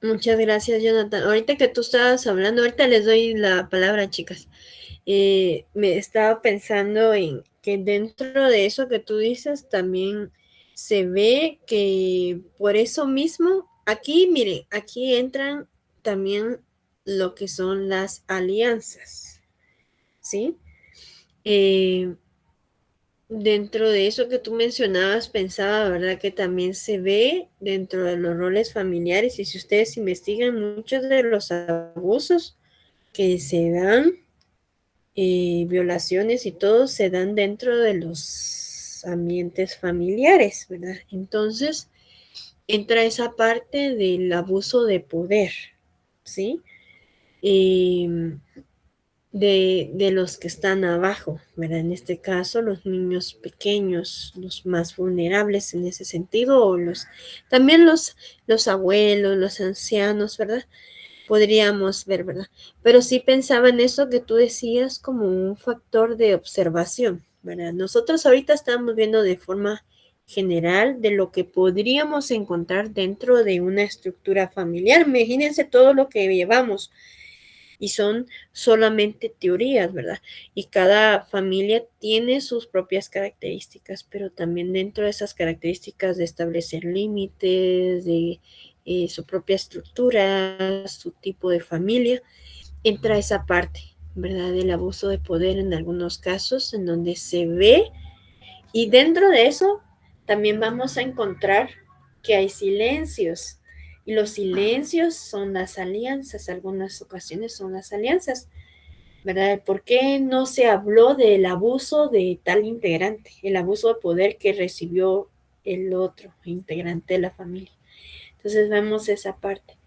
Muchas gracias, Jonathan. Ahorita que tú estabas hablando, ahorita les doy la palabra, chicas. Me estaba pensando en que dentro de eso que tú dices también se ve que por eso mismo, aquí, miren, aquí entran también lo que son las alianzas, ¿sí? Dentro de eso que tú mencionabas, pensaba, ¿verdad? Que también se ve dentro de los roles familiares y si ustedes investigan muchos de los abusos que se dan, violaciones y todo, se dan dentro de los ambientes familiares, ¿verdad? Entonces, entra esa parte del abuso de poder, ¿sí? De los que están abajo, ¿verdad? En este caso, los niños pequeños, los más vulnerables en ese sentido, o también los abuelos, los ancianos, ¿verdad? Podríamos ver, ¿verdad? Pero sí pensaba en eso que tú decías como un factor de observación, ¿verdad? Nosotros ahorita estamos viendo de forma general de lo que podríamos encontrar dentro de una estructura familiar. Imagínense todo lo que llevamos y son solamente teorías, ¿verdad? Y cada familia tiene sus propias características, pero también dentro de esas características de establecer límites, de su propia estructura, su tipo de familia, entra esa parte, ¿verdad? Del abuso de poder en algunos casos, en donde se ve, y dentro de eso también vamos a encontrar que hay silencios, y los silencios son las alianzas, algunas ocasiones son las alianzas, ¿verdad? ¿Por qué no se habló del abuso de tal integrante, el abuso de poder que recibió el otro integrante de la familia? Entonces vemos esa parte.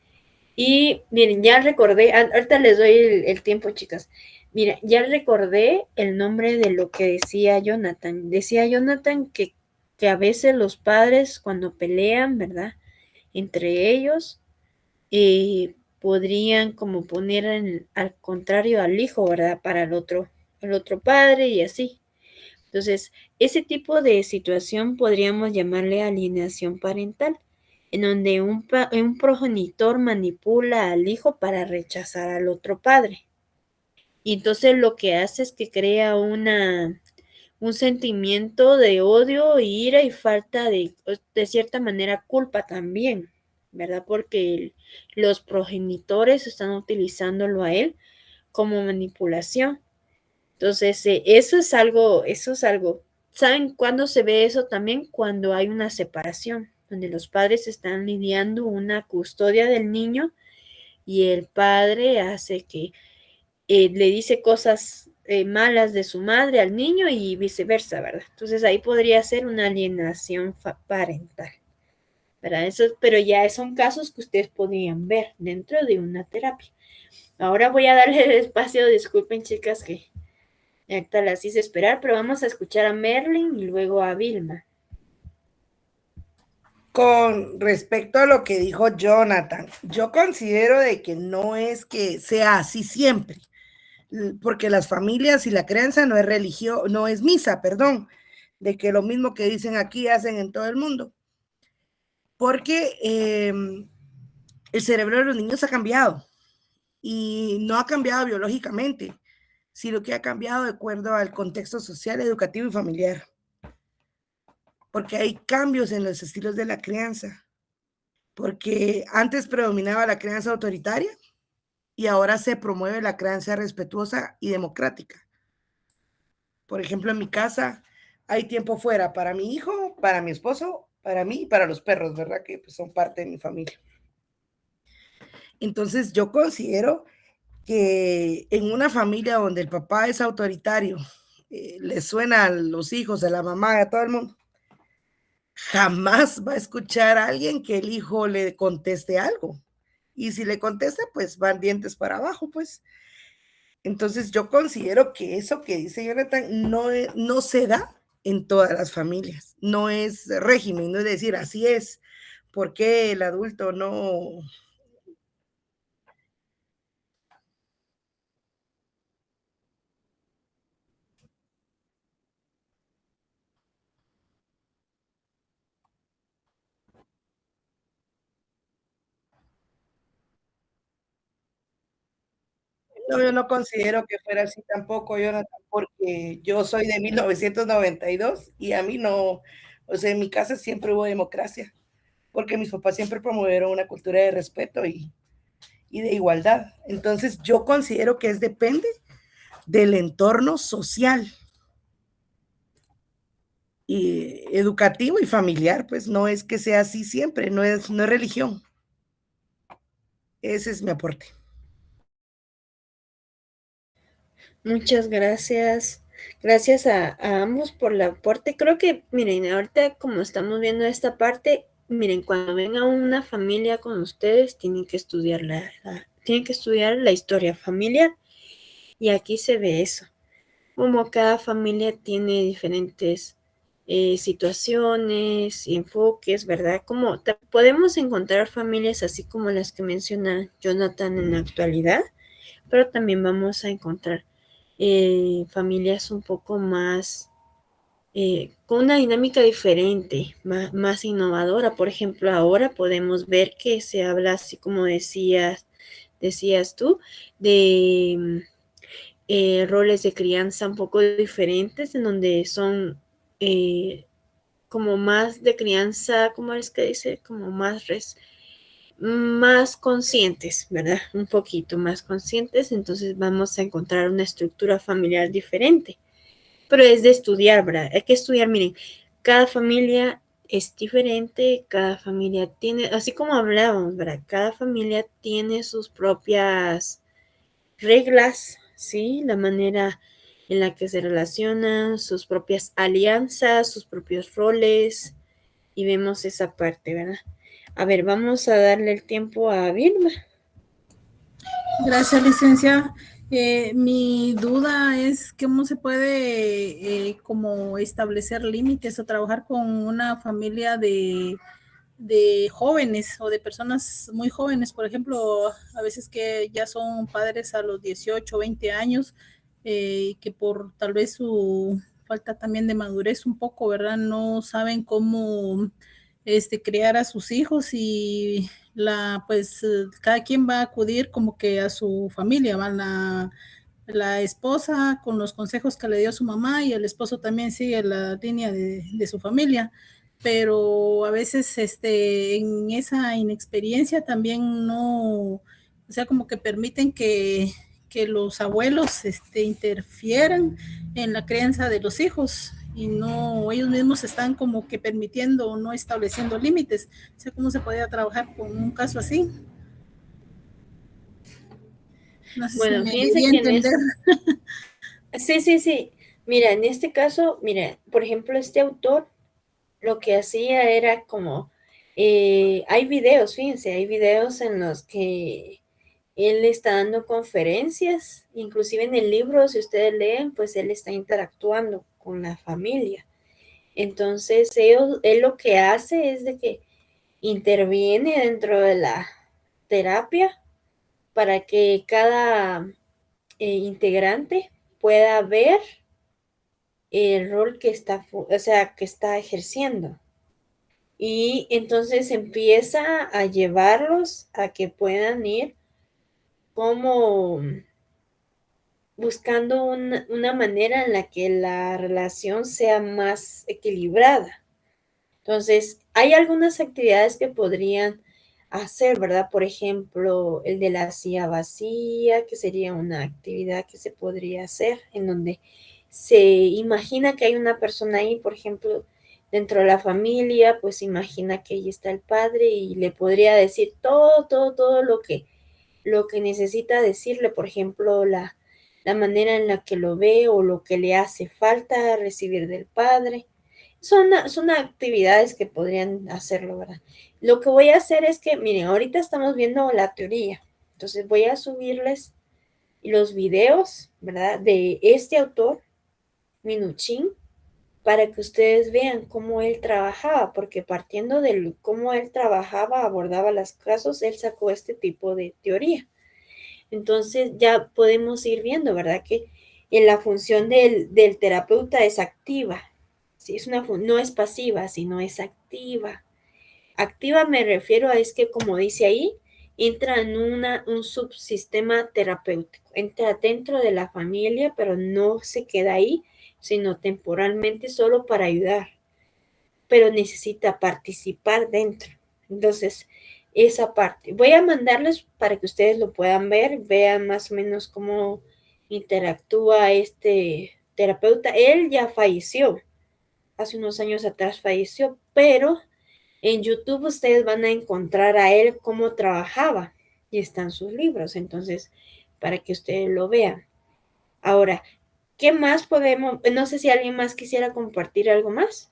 Y miren, ya recordé, ahorita les doy el tiempo, chicas. Mira, ya recordé el nombre de lo que decía Jonathan. Decía Jonathan que a veces los padres cuando pelean, ¿verdad? Entre ellos, podrían como poner al contrario al hijo, ¿verdad? Para el otro padre y así. Entonces, ese tipo de situación podríamos llamarle alienación parental, en donde un progenitor manipula al hijo para rechazar al otro padre. Y entonces lo que hace es que crea un sentimiento de odio, ira y falta de cierta manera, culpa también, ¿verdad? Porque los progenitores están utilizándolo a él como manipulación. Entonces, eso es algo. ¿Saben cuándo se ve eso también? Cuando hay una separación, donde los padres están lidiando una custodia del niño y el padre hace que le dice cosas malas de su madre al niño y viceversa, ¿verdad? Entonces ahí podría ser una alienación parental, ¿verdad? Eso, pero ya son casos que ustedes podrían ver dentro de una terapia. Ahora voy a darle el espacio, disculpen chicas que ahorita las hice esperar, pero vamos a escuchar a Merlin y luego a Vilma. Con respecto a lo que dijo Jonathan, yo considero de que no es que sea así siempre, porque las familias y la crianza no es religión, no es misa, perdón, de que lo mismo que dicen aquí hacen en todo el mundo, porque el cerebro de los niños ha cambiado y no ha cambiado biológicamente, sino que ha cambiado de acuerdo al contexto social, educativo y familiar, porque hay cambios en los estilos de la crianza, porque antes predominaba la crianza autoritaria y ahora se promueve la crianza respetuosa y democrática. Por ejemplo, en mi casa hay tiempo fuera para mi hijo, para mi esposo para mí y para los perros, ¿verdad? Que pues, son parte de mi familia. Entonces yo considero que en una familia donde el papá es autoritario, le suena a los hijos, a la mamá, a todo el mundo, jamás va a escuchar a alguien que el hijo le conteste algo. Y si le contesta, pues van dientes para abajo, pues. Entonces yo considero que eso que dice Jonathan no se da en todas las familias, no es régimen, no es decir, así es, porque el adulto no. No, yo no considero que fuera así tampoco, Jonathan, porque yo soy de 1992 y a mí no, o sea, en mi casa siempre hubo democracia, porque mis papás siempre promovieron una cultura de respeto y de igualdad. Entonces, yo considero que depende del entorno social y educativo y familiar, pues no es que sea así siempre, no es religión. Ese es mi aporte. Muchas gracias. Gracias a ambos por el aporte. Creo que, miren, ahorita como estamos viendo esta parte, miren, cuando venga una familia con ustedes, tienen que estudiar la historia familiar. Y aquí se ve eso. Como cada familia tiene diferentes situaciones y enfoques, ¿verdad? Como podemos encontrar familias así como las que menciona Jonathan en la actualidad, pero también vamos a encontrar familias un poco más, con una dinámica diferente, más innovadora. Por ejemplo, ahora podemos ver que se habla, así como decías tú, de roles de crianza un poco diferentes, en donde son como más de crianza, ¿cómo es que dice? Como más conscientes, ¿verdad? Un poquito más conscientes, entonces vamos a encontrar una estructura familiar diferente. Pero es de estudiar, ¿verdad? Hay que estudiar, miren, cada familia es diferente, cada familia tiene, así como hablábamos, ¿verdad? Cada familia tiene sus propias reglas, ¿sí? La manera en la que se relacionan, sus propias alianzas, sus propios roles, y vemos esa parte, ¿verdad? A ver, vamos a darle el tiempo a Vilma. Gracias, licenciada. Mi duda es cómo se puede como establecer límites o trabajar con una familia de jóvenes o de personas muy jóvenes, por ejemplo, a veces que ya son padres a los 18, 20 años, que por tal vez su falta también de madurez un poco, ¿verdad? No saben cómo criar a sus hijos y pues cada quien va a acudir como que a su familia, ¿va? La esposa con los consejos que le dio su mamá y el esposo también sigue la línea de su familia, pero a veces en esa inexperiencia también no, o sea, como que permiten que los abuelos interfieran en la crianza de los hijos y no, ellos mismos están como que permitiendo o no estableciendo límites. O sea, ¿cómo se podría trabajar con un caso así? No sé Bueno, si me fíjense di a que entender. sí. Mira, en este caso, mira, por ejemplo, este autor lo que hacía era como, hay videos, fíjense, hay videos en los que él está dando conferencias, inclusive en el libro, si ustedes leen, pues él está interactuando con la familia. Entonces, él lo que hace es de que interviene dentro de la terapia para que cada integrante pueda ver el rol que que está ejerciendo. Y entonces empieza a llevarlos a que puedan ir como buscando una manera en la que la relación sea más equilibrada. Entonces, hay algunas actividades que podrían hacer, ¿verdad? Por ejemplo, el de la silla vacía, que sería una actividad que se podría hacer en donde se imagina que hay una persona ahí, por ejemplo, dentro de la familia, pues imagina que ahí está el padre y le podría decir todo lo que necesita decirle, por ejemplo, la manera en la que lo ve o lo que le hace falta recibir del padre. Son actividades que podrían hacerlo, ¿verdad? Lo que voy a hacer es que, miren, ahorita estamos viendo la teoría, entonces voy a subirles los videos, ¿verdad? De este autor, Minuchin, para que ustedes vean cómo él trabajaba, porque partiendo de cómo él trabajaba, abordaba los casos, él sacó este tipo de teoría. Entonces ya podemos ir viendo, ¿verdad? Que en la función del terapeuta es activa. ¿Sí? No es pasiva, sino es activa. Activa me refiero a es que, como dice ahí, entra en un subsistema terapéutico. Entra dentro de la familia, pero no se queda ahí, sino temporalmente solo para ayudar. Pero necesita participar dentro. Entonces, esa parte. Voy a mandarles para que ustedes lo puedan ver, vean más o menos cómo interactúa este terapeuta. Él ya falleció, hace unos años atrás falleció, pero en YouTube ustedes van a encontrar a él cómo trabajaba y están sus libros, entonces, para que ustedes lo vean. Ahora, ¿qué más podemos? No sé si alguien más quisiera compartir algo más.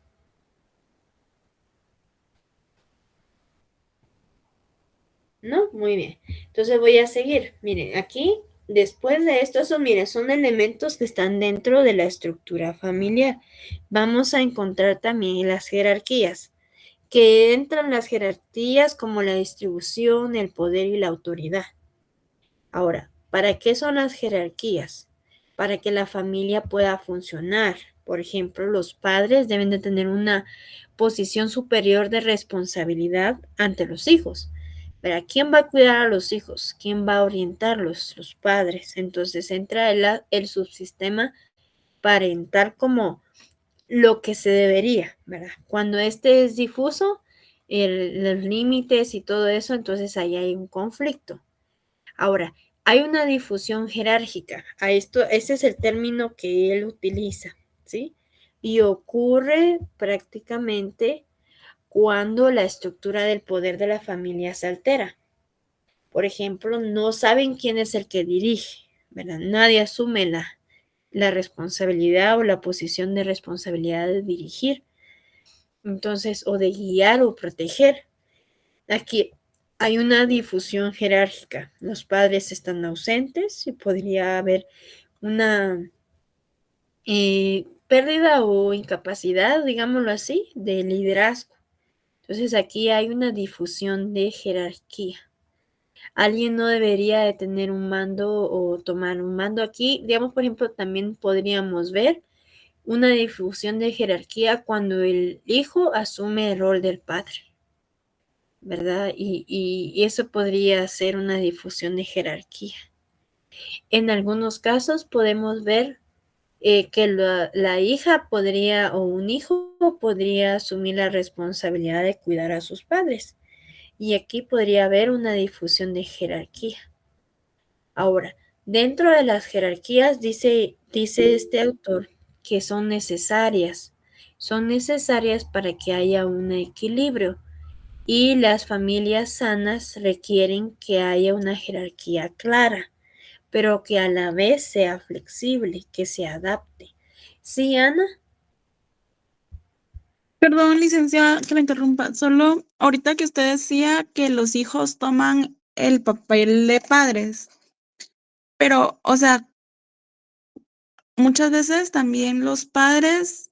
¿No? Muy bien. Entonces voy a seguir. Miren, aquí, después de esto, miren, son elementos que están dentro de la estructura familiar. Vamos a encontrar también las jerarquías, que entran las jerarquías como la distribución, el poder y la autoridad. Ahora, ¿para qué son las jerarquías? Para que la familia pueda funcionar. Por ejemplo, los padres deben de tener una posición superior de responsabilidad ante los hijos. ¿Para quién va a cuidar a los hijos? ¿Quién va a orientarlos? Los padres. Entonces entra el subsistema parental como lo que se debería, ¿verdad? Cuando este es difuso, los límites y todo eso, entonces ahí hay un conflicto. Ahora, hay una difusión jerárquica. Ese es el término que él utiliza, ¿sí? Y ocurre prácticamente cuando la estructura del poder de la familia se altera. Por ejemplo, no saben quién es el que dirige, ¿verdad? Nadie asume la responsabilidad o la posición de responsabilidad de dirigir, entonces, o de guiar o proteger. Aquí hay una difusión jerárquica. Los padres están ausentes y podría haber una pérdida o incapacidad, digámoslo así, de liderazgo. Entonces aquí hay una difusión de jerarquía. Alguien no debería de tener un mando o tomar un mando. Aquí, digamos, por ejemplo, también podríamos ver una difusión de jerarquía cuando el hijo asume el rol del padre, ¿verdad? Y eso podría ser una difusión de jerarquía. En algunos casos podemos ver que la hija podría o un hijo podría asumir la responsabilidad de cuidar a sus padres. Y aquí podría haber una difusión de jerarquía. Ahora, dentro de las jerarquías dice este autor que son necesarias para que haya un equilibrio y las familias sanas requieren que haya una jerarquía clara, pero que a la vez sea flexible, que se adapte. ¿Sí, Ana? Perdón, licenciada, que la interrumpa. Solo ahorita que usted decía que los hijos toman el papel de padres, pero, o sea, muchas veces también los padres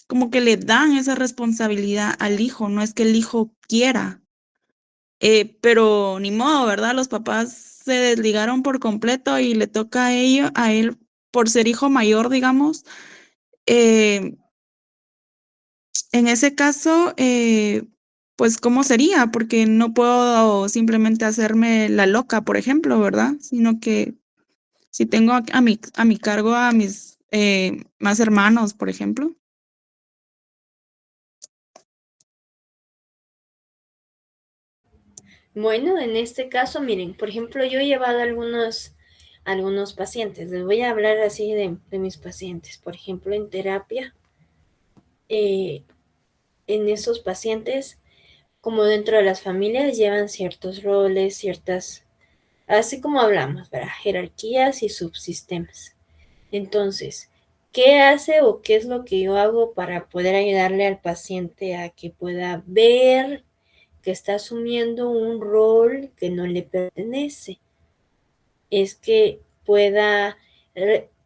como que le dan esa responsabilidad al hijo, no es que el hijo quiera, pero ni modo, ¿verdad? Los papás se desligaron por completo y le toca a él por ser hijo mayor, digamos. eh, En ese caso, pues, ¿cómo sería? Porque no puedo simplemente hacerme la loca, por ejemplo, ¿verdad? Sino que si tengo a mi cargo a mis más hermanos, por ejemplo. Bueno, en este caso, miren, por ejemplo, yo he llevado algunos pacientes. Les voy a hablar así de mis pacientes. Por ejemplo, en terapia, en esos pacientes, como dentro de las familias, llevan ciertos roles, ciertas, así como hablamos, ¿verdad? Jerarquías y subsistemas. Entonces, ¿qué hace o qué es lo que yo hago para poder ayudarle al paciente a que pueda ver que está asumiendo un rol que no le pertenece? Es que pueda,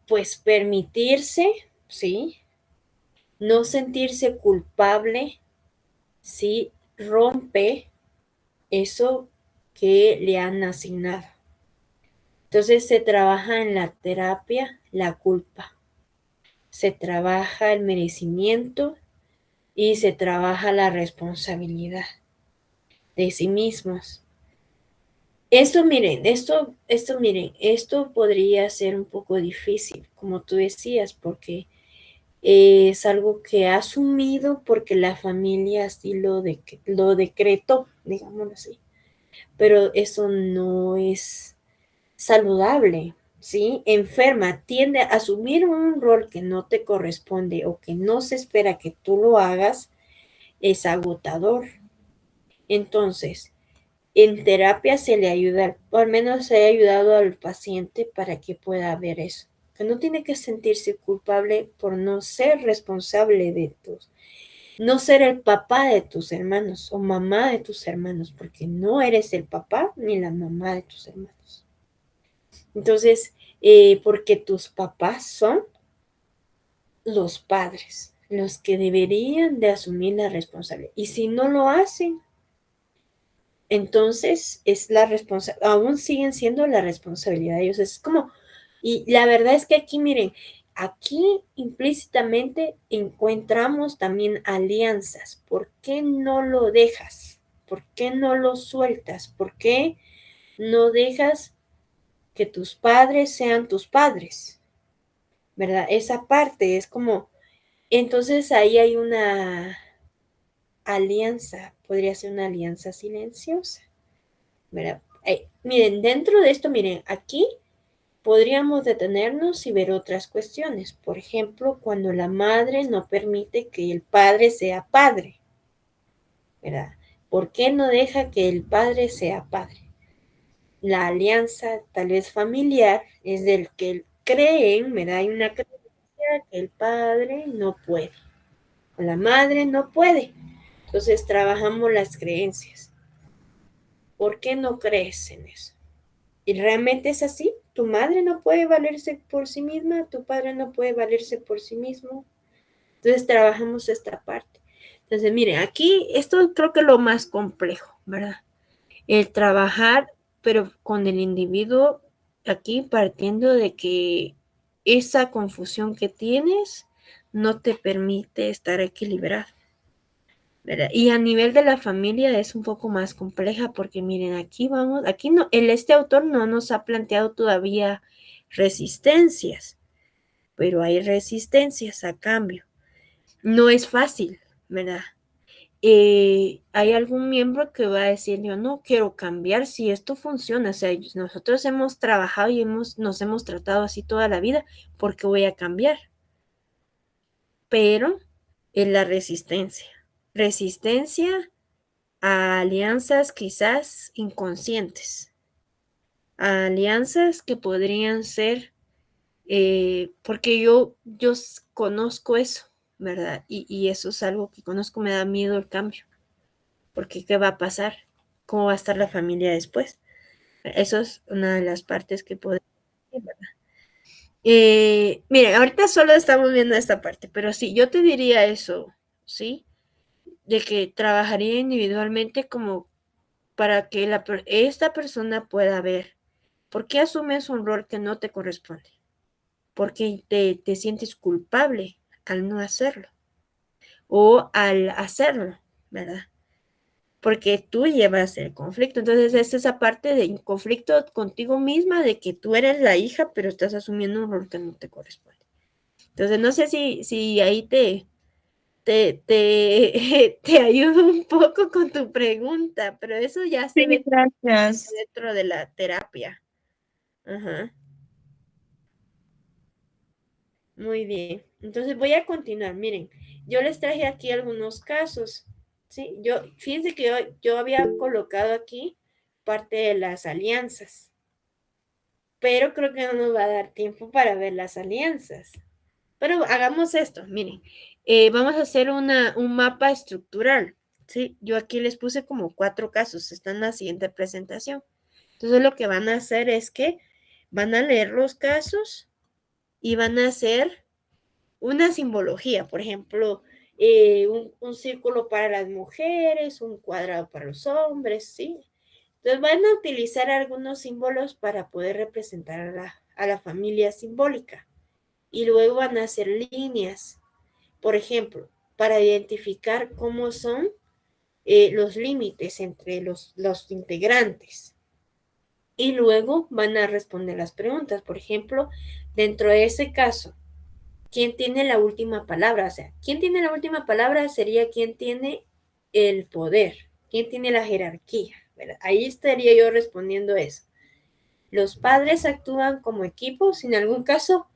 pues, permitirse, ¿sí? No sentirse culpable si rompe eso que le han asignado. Entonces se trabaja en la terapia la culpa, se trabaja el merecimiento y se trabaja la responsabilidad de sí mismos. Miren, esto podría ser un poco difícil, como tú decías, porque es algo que ha asumido porque la familia así lo decretó, digámoslo así. Pero eso no es saludable, ¿sí? Enferma, tiende a asumir un rol que no te corresponde o que no se espera que tú lo hagas, es agotador. Entonces, en terapia se le ayuda, o al menos se ha ayudado al paciente para que pueda ver eso, que no tiene que sentirse culpable por no ser responsable de no ser el papá de tus hermanos o mamá de tus hermanos, porque no eres el papá ni la mamá de tus hermanos. Entonces, porque tus papás son los padres, los que deberían de asumir la responsabilidad. Y si no lo hacen, entonces es la responsabilidad, aún siguen siendo la responsabilidad de ellos. Es como, y la verdad es que aquí, miren, aquí implícitamente encontramos también alianzas. ¿Por qué no lo dejas? ¿Por qué no lo sueltas? ¿Por qué no dejas que tus padres sean tus padres? ¿Verdad? Esa parte es como, entonces ahí hay una alianza, podría ser una alianza silenciosa, ¿verdad? Miren, dentro de esto, miren, aquí podríamos detenernos y ver otras cuestiones. Por ejemplo, cuando la madre no permite que el padre sea padre, ¿verdad? ¿Por qué no deja que el padre sea padre? La alianza tal vez familiar es del que creen, ¿verdad? Hay una creencia que el padre no puede, o la madre no puede. Entonces trabajamos las creencias. ¿Por qué no crees en eso? ¿Y realmente es así? ¿Tu madre no puede valerse por sí misma? ¿Tu padre no puede valerse por sí mismo? Entonces trabajamos esta parte. Entonces, miren, aquí esto creo que es lo más complejo, ¿verdad? El trabajar, pero con el individuo, aquí partiendo de que esa confusión que tienes no te permite estar equilibrado, ¿verdad? Y a nivel de la familia es un poco más compleja porque miren, aquí no, este autor no nos ha planteado todavía resistencias, pero hay resistencias a cambio. No es fácil, ¿verdad? Hay algún miembro que va a decir, yo no quiero cambiar si esto funciona, o sea, nosotros hemos trabajado y nos hemos tratado así toda la vida, ¿por qué voy a cambiar? Pero es la resistencia a alianzas quizás inconscientes, a alianzas que podrían ser, porque yo conozco eso, ¿verdad? Y eso es algo que conozco, me da miedo el cambio, porque ¿qué va a pasar? ¿Cómo va a estar la familia después? Eso es una de las partes que podría decir, ¿verdad? Miren, ahorita solo estamos viendo esta parte, pero sí, yo te diría eso, ¿sí? De que trabajaría individualmente como para que esta persona pueda ver por qué asumes un rol que no te corresponde, porque te sientes culpable al no hacerlo o al hacerlo, ¿verdad? Porque tú llevas el conflicto. Entonces es esa parte de conflicto contigo misma, de que tú eres la hija, pero estás asumiendo un rol que no te corresponde. Entonces no sé si ahí te ayudo un poco con tu pregunta, pero eso ya se Sí, ve gracias. dentro de la terapia. Ajá. Muy bien. Entonces voy a continuar. Miren, Yo les traje aquí algunos casos, ¿sí? Fíjense que yo había colocado aquí parte de las alianzas, pero creo que no nos va a dar tiempo para ver las alianzas. Pero hagamos esto, miren, vamos a hacer un mapa estructural, ¿sí? Yo aquí les puse como 4 casos, están en la siguiente presentación. Entonces lo que van a hacer es que van a leer los casos y van a hacer una simbología, por ejemplo, un círculo para las mujeres, un cuadrado para los hombres, ¿sí? Entonces van a utilizar algunos símbolos para poder representar a la familia simbólica y luego van a hacer líneas, por ejemplo, para identificar cómo son los límites entre los integrantes. Y luego van a responder las preguntas, por ejemplo, dentro de ese caso, ¿quién tiene la última palabra? O sea, ¿quién tiene la última palabra? Sería quién tiene el poder, quién tiene la jerarquía, ¿verdad? Ahí estaría yo respondiendo eso. Los padres actúan como equipo, si en algún caso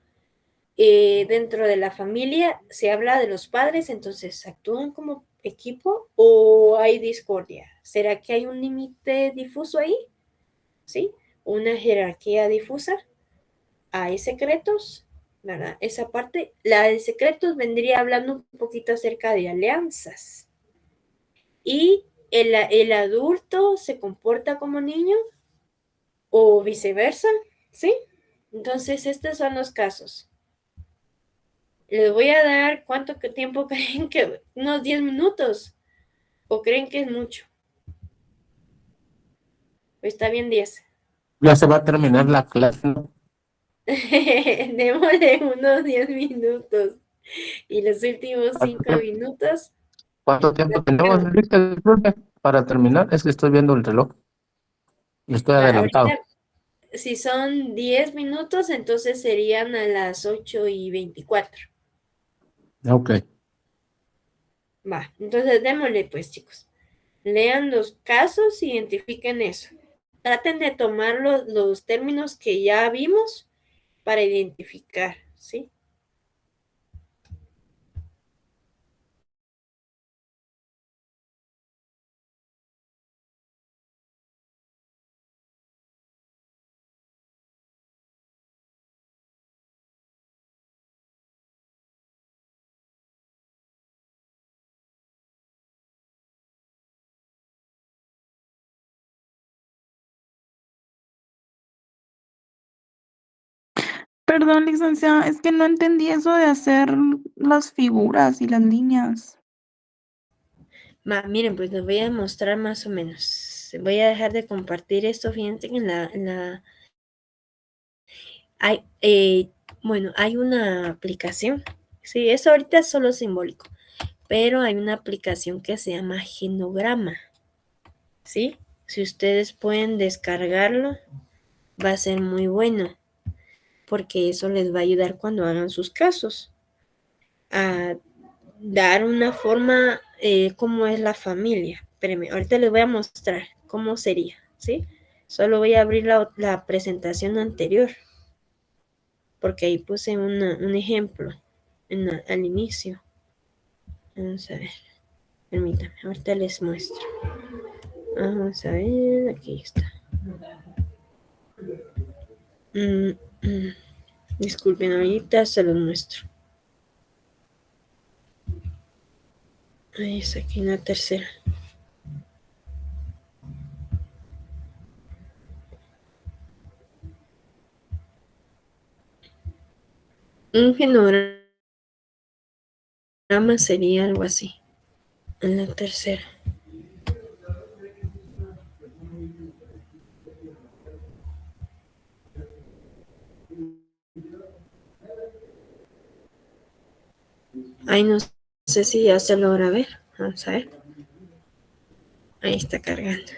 dentro de la familia se habla de los padres, entonces actúan como equipo o hay discordia. ¿Será que hay un límite difuso ahí? ¿Sí? Una jerarquía difusa. ¿Hay secretos? ¿Verdad? Esa parte, la de secretos vendría hablando un poquito acerca de alianzas. ¿Y el adulto se comporta como niño o viceversa? ¿Sí? Entonces, estos son los casos. Les voy a dar cuánto tiempo creen que, unos 10 minutos, o creen que es mucho. ¿O está bien 10? Ya se va a terminar la clase, ¿no? Démosle unos 10 minutos. Y los últimos 5 minutos. ¿Cuánto tiempo tenemos ahorita, disculpe, para terminar? Es que estoy viendo el reloj y estoy adelantado. Ahorita, si son 10 minutos, entonces serían a las 8:24. Ok. Va, entonces démosle pues, chicos. Lean los casos, identifiquen eso. Traten de tomar los términos que ya vimos para identificar, ¿sí? Perdón, licenciada, es que no entendí eso de hacer las figuras y las líneas. Miren, pues les voy a mostrar más o menos. Voy a dejar de compartir esto. Fíjense que hay, bueno, hay una aplicación. Sí, eso ahorita es solo simbólico, pero hay una aplicación que se llama Genograma. ¿Sí? Si ustedes pueden descargarlo, va a ser muy bueno, porque eso les va a ayudar cuando hagan sus casos a dar una forma cómo es la familia. Espérenme, ahorita les voy a mostrar cómo sería, ¿sí? Solo voy a abrir la presentación anterior, porque ahí puse un ejemplo al inicio. Vamos a ver, permítanme, ahorita les muestro. Vamos a ver, aquí está. Disculpen, ahorita se los muestro. Ahí está, aquí en la tercera. Un genograma sería algo así. En la tercera. Ahí no sé si ya se logra ver. Vamos a ver. Ahí está cargando.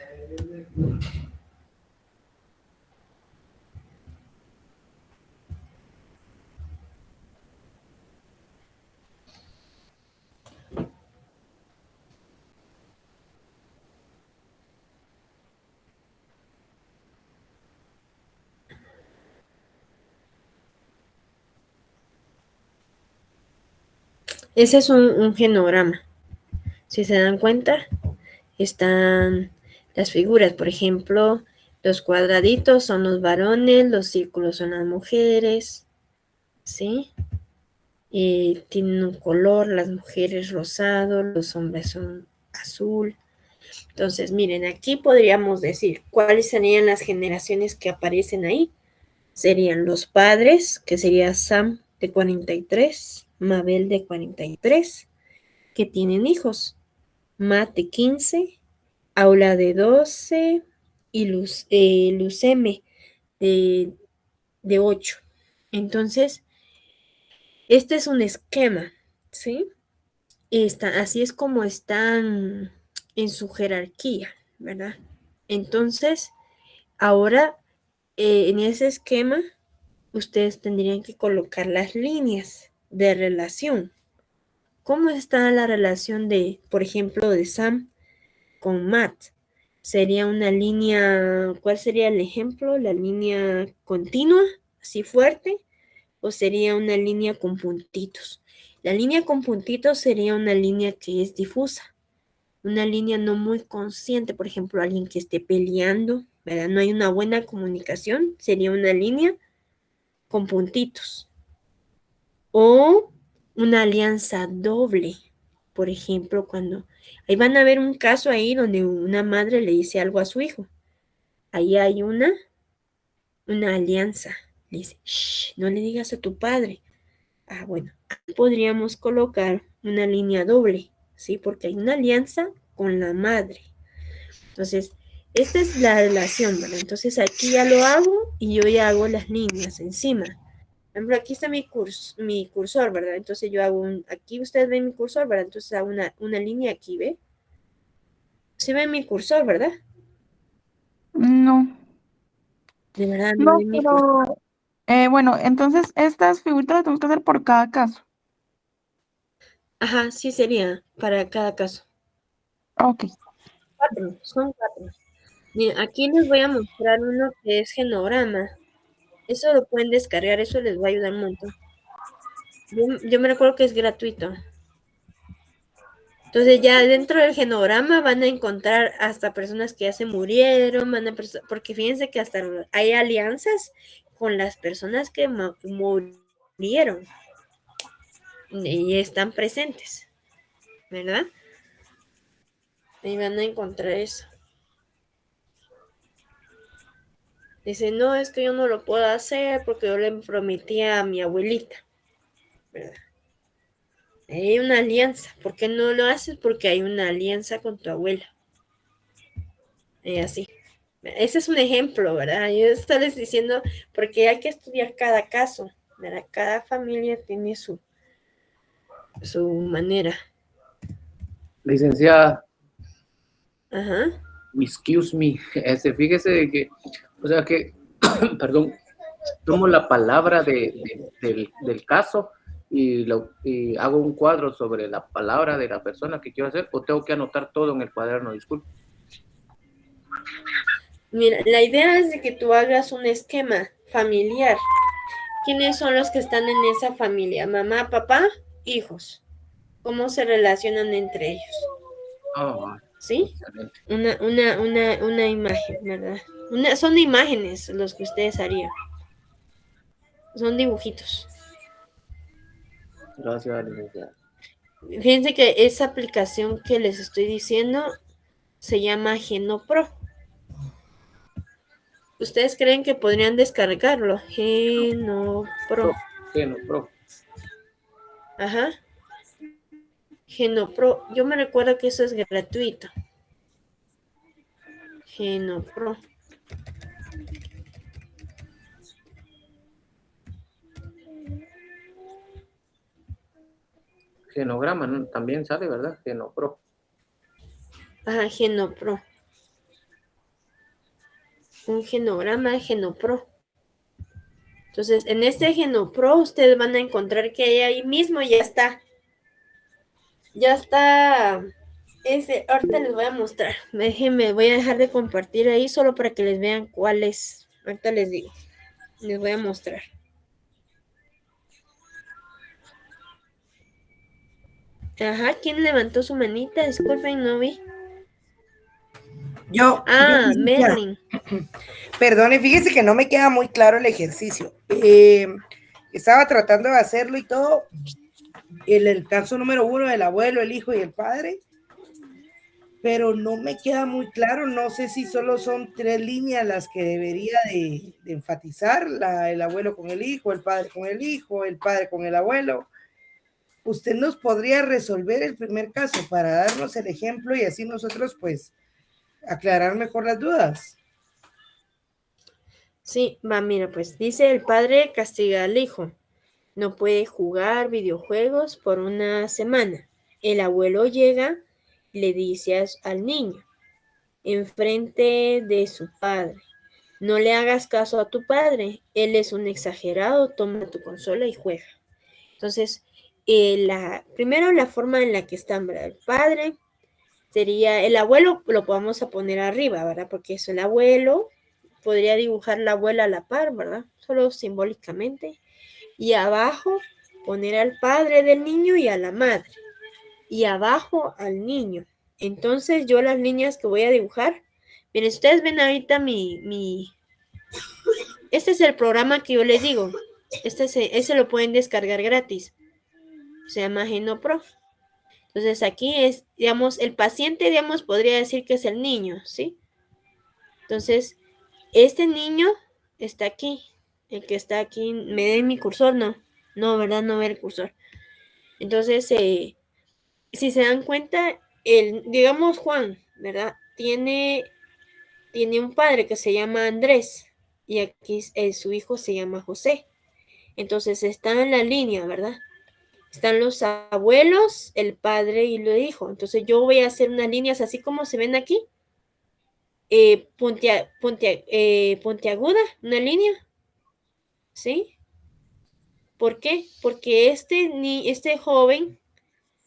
Ese es un genograma. Si se dan cuenta, están las figuras. Por ejemplo, los cuadraditos son los varones, los círculos son las mujeres, ¿sí? Tienen un color, las mujeres rosado, los hombres son azul. Entonces, miren, aquí podríamos decir cuáles serían las generaciones que aparecen ahí. Serían los padres, que sería Sam de 43, Mabel de 43, que tienen hijos. Matt de 15, Aula de 12 y Luceme de 8. Entonces, este es un esquema, ¿sí? Así es como están en su jerarquía, ¿verdad? Entonces, ahora en ese esquema, ustedes tendrían que colocar las líneas de relación. ¿Cómo está la relación de, por ejemplo, de Sam con Matt? Sería una línea, ¿cuál sería el ejemplo? ¿La línea continua, así fuerte? ¿O sería una línea con puntitos? La línea con puntitos sería una línea que es difusa, una línea no muy consciente, por ejemplo, alguien que esté peleando, ¿verdad? No hay una buena comunicación, sería una línea con puntitos. O una alianza doble, por ejemplo, cuando ahí van a ver un caso ahí donde una madre le dice algo a su hijo. Ahí hay una alianza. Le dice, shh, no le digas a tu padre. Ah, bueno, podríamos colocar una línea doble, ¿sí? Porque hay una alianza con la madre. Entonces, esta es la relación, ¿verdad? Entonces aquí ya lo hago y yo ya hago las líneas encima. Por ejemplo, aquí está mi cursor, ¿verdad? Entonces yo hago aquí ustedes ven mi cursor, ¿verdad? Entonces hago una línea aquí, ¿ve? ¿Sí ven mi cursor, verdad? No, De verdad, no no, ven mi cursor. pero bueno, entonces estas figuritas las tenemos que hacer por cada caso. Ajá, sí sería para cada caso. Ok. Son 4. Miren, aquí les voy a mostrar uno que es genograma. Eso lo pueden descargar, eso les va a ayudar un montón. Yo me recuerdo que es gratuito. Entonces ya dentro del genograma van a encontrar hasta personas que ya se murieron, porque fíjense que hasta hay alianzas con las personas que murieron y están presentes, ¿verdad? Ahí van a encontrar eso. Dice, no, es que yo no lo puedo hacer porque yo le prometí a mi abuelita, ¿verdad? Hay una alianza. ¿Por qué no lo haces? Porque hay una alianza con tu abuela. Y así. Ese es un ejemplo, ¿verdad? Yo estoy diciendo, porque hay que estudiar cada caso, ¿verdad? Cada familia tiene su manera. Licenciada, Ajá. excuse me, fíjese de que, o sea que, perdón, tomo la palabra del caso y hago un cuadro sobre la palabra de la persona que quiero hacer, o tengo que anotar todo en el cuaderno, disculpe. Mira, la idea es de que tú hagas un esquema familiar. ¿Quiénes son los que están en esa familia? Mamá, papá, hijos. ¿Cómo se relacionan entre ellos? Oh, ¿Sí? excelente. Una imagen, ¿verdad? Son imágenes los que ustedes harían. Son dibujitos. Gracias, licenciada. Fíjense que esa aplicación que les estoy diciendo se llama GenoPro. ¿Ustedes creen que podrían descargarlo? GenoPro. GenoPro. Ajá. GenoPro. Yo me recuerdo que eso es gratuito. GenoPro. Genograma, ¿no? También sale, ¿verdad? GenoPro. Ajá, GenoPro. Un genograma GenoPro. Entonces, en este GenoPro ustedes van a encontrar que ahí mismo ya está. Ya está. Ahorita les voy a mostrar. Déjenme, voy a dejar de compartir ahí solo para que les vean cuál es. Ahorita les digo. Les voy a mostrar. Ajá, ¿quién levantó su manita? Disculpen, no vi. Yo, licenciada. Merlin. Perdone, fíjese que no me queda muy claro el ejercicio. Estaba tratando de hacerlo y todo. El caso número 1 del abuelo, el hijo y el padre. Pero no me queda muy claro. No sé si solo son 3 líneas las que debería de enfatizar. El abuelo con el hijo, el padre con el hijo, el padre con el abuelo. ¿Usted nos podría resolver el primer caso para darnos el ejemplo y así nosotros pues aclarar mejor las dudas? Sí, mira, pues dice el padre castiga al hijo. No puede jugar videojuegos por una semana. El abuelo llega y le dice al niño, enfrente de su padre, no le hagas caso a tu padre, él es un exagerado, toma tu consola y juega. Entonces, primero la forma en la que está, ¿verdad? El padre sería, el abuelo lo podemos a poner arriba, ¿verdad? Porque es el abuelo, podría dibujar la abuela a la par, ¿verdad? Solo simbólicamente. Y abajo poner al padre del niño y a la madre. Y abajo al niño. Entonces yo las líneas que voy a dibujar, miren, ustedes ven ahorita este es el programa que yo les digo. Ese lo pueden descargar gratis. Se llama GenoPro. Entonces aquí es, digamos, el paciente, digamos, podría decir que es el niño, ¿sí? Entonces, este niño está aquí. El que está aquí, ¿me den mi cursor? No, ¿verdad? No ve el cursor. Entonces, si se dan cuenta, digamos Juan, ¿verdad? Tiene un padre que se llama Andrés y aquí su hijo se llama José. Entonces está en la línea, ¿verdad? Están los abuelos, el padre y el hijo. Entonces yo voy a hacer unas líneas así como se ven aquí. Puntiaguda, una línea. ¿Sí? ¿Por qué? Porque este joven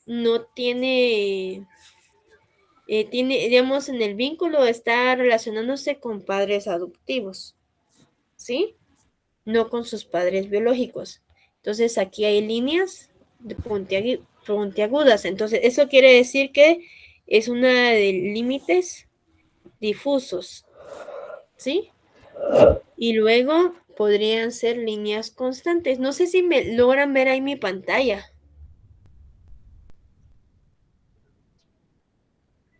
no tiene, digamos, en el vínculo está relacionándose con padres adoptivos, ¿sí? No con sus padres biológicos. Entonces aquí hay líneas de puntiagudas. Entonces eso quiere decir que es una de límites difusos, ¿sí? Y luego podrían ser líneas constantes. No sé si me logran ver ahí mi pantalla.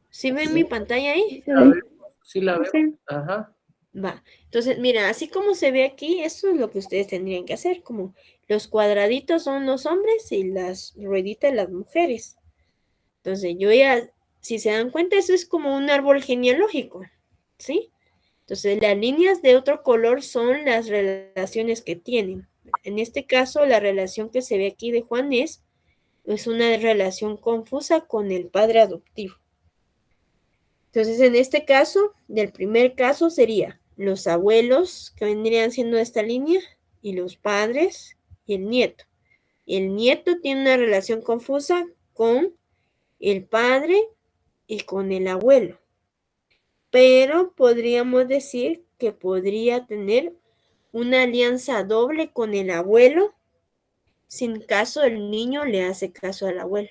¿Sí ven mi pantalla ahí? Sí la veo. Ajá. Va. Entonces, mira, así como se ve aquí, eso es lo que ustedes tendrían que hacer. Como los cuadraditos son los hombres y las rueditas las mujeres. Entonces, si se dan cuenta, eso es como un árbol genealógico, ¿sí? Entonces, las líneas de otro color son las relaciones que tienen. En este caso, la relación que se ve aquí de Juan es una relación confusa con el padre adoptivo. Entonces, en este caso, del primer caso sería los abuelos, que vendrían siendo esta línea, y los padres y el nieto. El nieto tiene una relación confusa con el padre y con el abuelo. Pero podríamos decir que podría tener una alianza doble con el abuelo, sin caso el niño le hace caso al abuelo,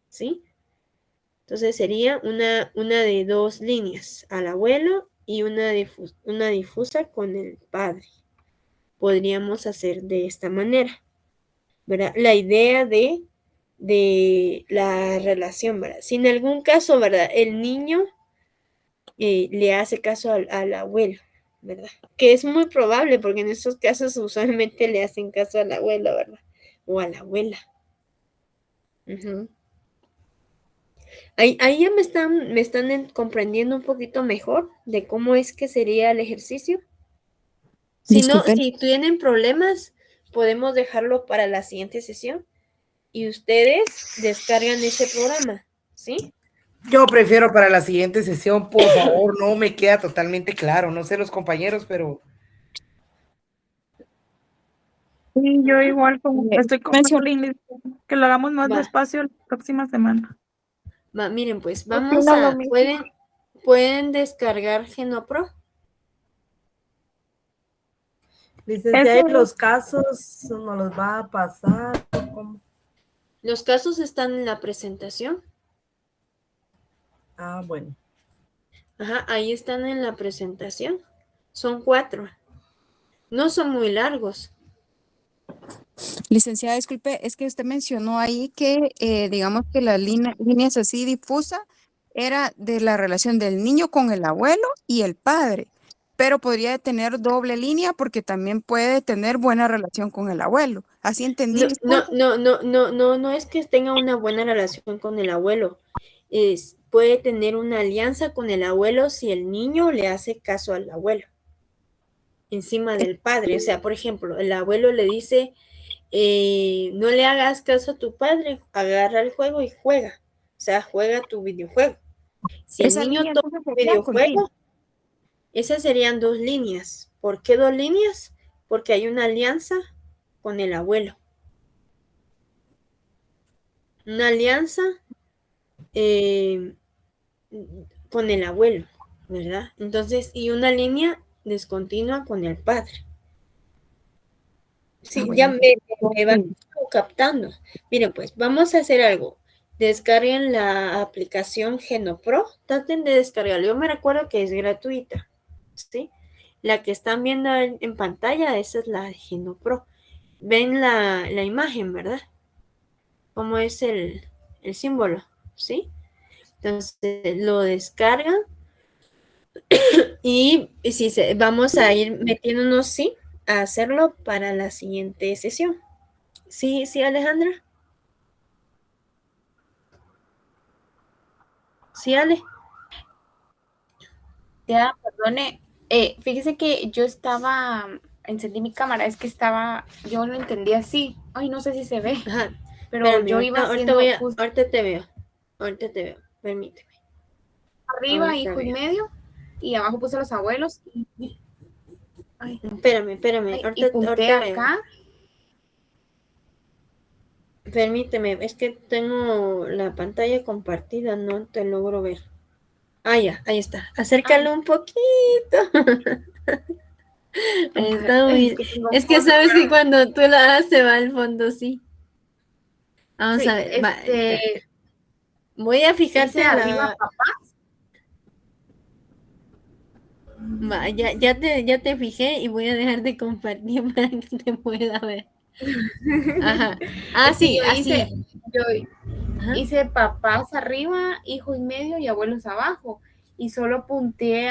¿sí? Entonces sería una de 2 líneas, al abuelo y una difusa con el padre. Podríamos hacer de esta manera, ¿verdad? La idea de la relación, ¿verdad? Si en algún caso, ¿verdad? El niño le hace caso al abuelo, ¿verdad? Que es muy probable porque en estos casos usualmente le hacen caso al abuelo, ¿verdad? O a la abuela. Uh-huh. Ahí ya me están comprendiendo un poquito mejor de cómo es que sería el ejercicio. Si tienen problemas, podemos dejarlo para la siguiente sesión y ustedes descargan ese programa, ¿sí? Yo prefiero para la siguiente sesión, por favor, no me queda totalmente claro. No sé los compañeros, pero... Sí, yo igual estoy con Marlene, que lo hagamos más Va. despacio la próxima semana. Va, miren, pues Opino lo mismo. pueden descargar GenoPro. Licenciada, ¿y los casos nos los va a pasar? ¿Cómo? Los casos están en la presentación. Ah, bueno. Ajá, ahí están en la presentación. Son 4. No son muy largos. Licenciada, disculpe, es que usted mencionó ahí que, digamos que las líneas así difusas era de la relación del niño con el abuelo y el padre, pero podría tener doble línea porque también puede tener buena relación con el abuelo. Así entendí, No, no, disculpe. no es que tenga una buena relación con el abuelo. Puede tener una alianza con el abuelo si el niño le hace caso al abuelo encima del padre. O sea, por ejemplo, el abuelo le dice, no le hagas caso a tu padre, agarra el juego y juega. O sea, juega tu videojuego. Si el Esa niño línea toma entonces el sería continua. videojuego, esas serían 2 líneas. ¿Por qué 2 líneas? Porque hay una alianza con el abuelo. Una alianza con el abuelo, ¿verdad? Entonces, y una línea descontinua con el padre. Sí, ya me van captando. Miren, pues vamos a hacer algo. Descarguen la aplicación GenoPro. Traten de descargarla. Yo me recuerdo que es gratuita. ¿Sí? La que están viendo en pantalla, esa es la de GenoPro. Ven la imagen, ¿verdad? Cómo es el símbolo, ¿sí? Entonces lo descargan y vamos a ir metiéndonos, sí, a hacerlo para la siguiente sesión. Sí, sí, Alejandra. Sí, Ale. Ya, perdone. Fíjese que yo encendí mi cámara, es que yo lo entendí así. Ay, no sé si se ve, Ajá. pero Espérame, yo iba ahorita haciendo justo ahorita te veo. Ahorita te veo. Permíteme. arriba, Ahorita hijo y veo. medio, y abajo puse los abuelos. Ay, Espérame. y punté Ahorita veo. acá. Permíteme, es que tengo la pantalla compartida, no te logro ver. Ah, ya, ahí está. Acércalo un poquito. Está muy... Es que sabes que cuando tú la haces se va al fondo, sí. Vamos Sí, a ver. Voy a fijarte dice en arriba la... papá. Ya te fijé y voy a dejar de compartir para que te pueda ver. Ajá. Es que Sí, así. yo Ajá. hice papás arriba, hijo y medio y abuelos abajo. Y solo apunté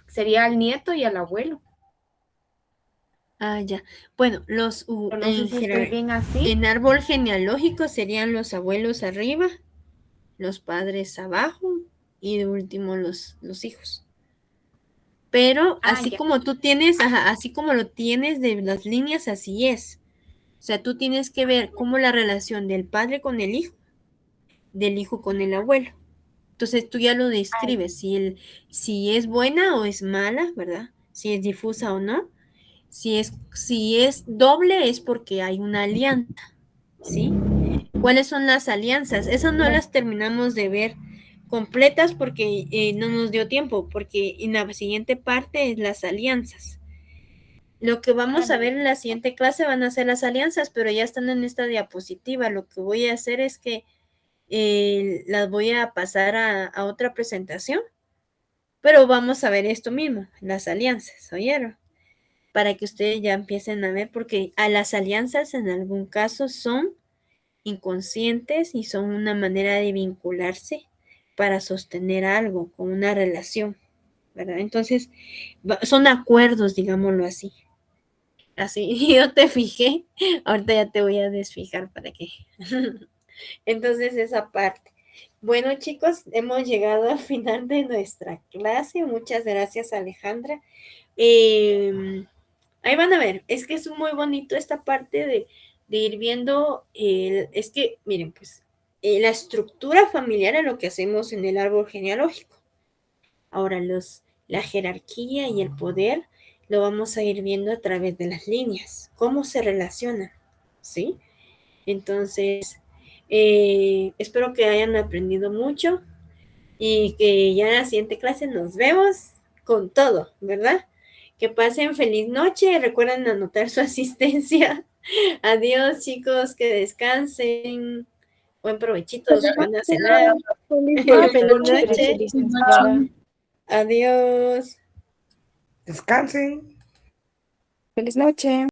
sería al nieto y al abuelo. Ah, ya. Bueno, Pero no sé si estoy bien así. en árbol genealógico serían los abuelos arriba, los padres abajo y de último los hijos. Pero así Ya. como tú tienes, así como lo tienes de las líneas, así es. O sea, tú tienes que ver cómo la relación del padre con el hijo, del hijo con el abuelo. Entonces tú ya lo describes, si es buena o es mala, ¿verdad? Si es difusa o no. Si es doble es porque hay una alianza, ¿sí? ¿Cuáles son las alianzas? Esas no las terminamos de ver completas porque no nos dio tiempo, porque en la siguiente parte es las alianzas. Lo que vamos a ver en la siguiente clase van a ser las alianzas, pero ya están en esta diapositiva. Lo que voy a hacer es que las voy a pasar a otra presentación, pero vamos a ver esto mismo, las alianzas, ¿oyeron? Para que ustedes ya empiecen a ver, porque a las alianzas en algún caso son inconscientes y son una manera de vincularse para sostener algo, con una relación, ¿verdad? Entonces, son acuerdos, digámoslo así. Así, yo te fijé, ahorita ya te voy a desfijar para que. Entonces, esa parte. Bueno, chicos, hemos llegado al final de nuestra clase. Muchas gracias, Alejandra. Ahí van a ver, es que es muy bonito esta parte de ir viendo, es que, miren, pues, la estructura familiar es lo que hacemos en el árbol genealógico. Ahora, la jerarquía y el poder lo vamos a ir viendo a través de las líneas, cómo se relacionan, ¿sí? Entonces, espero que hayan aprendido mucho y que ya en la siguiente clase nos vemos con todo, ¿verdad? Que pasen feliz noche. Recuerden anotar su asistencia Adiós, chicos, que descansen. Buen provechito, si van a cenar. Feliz Feliz noche. Feliz noche. Adiós. Descansen. Feliz noche.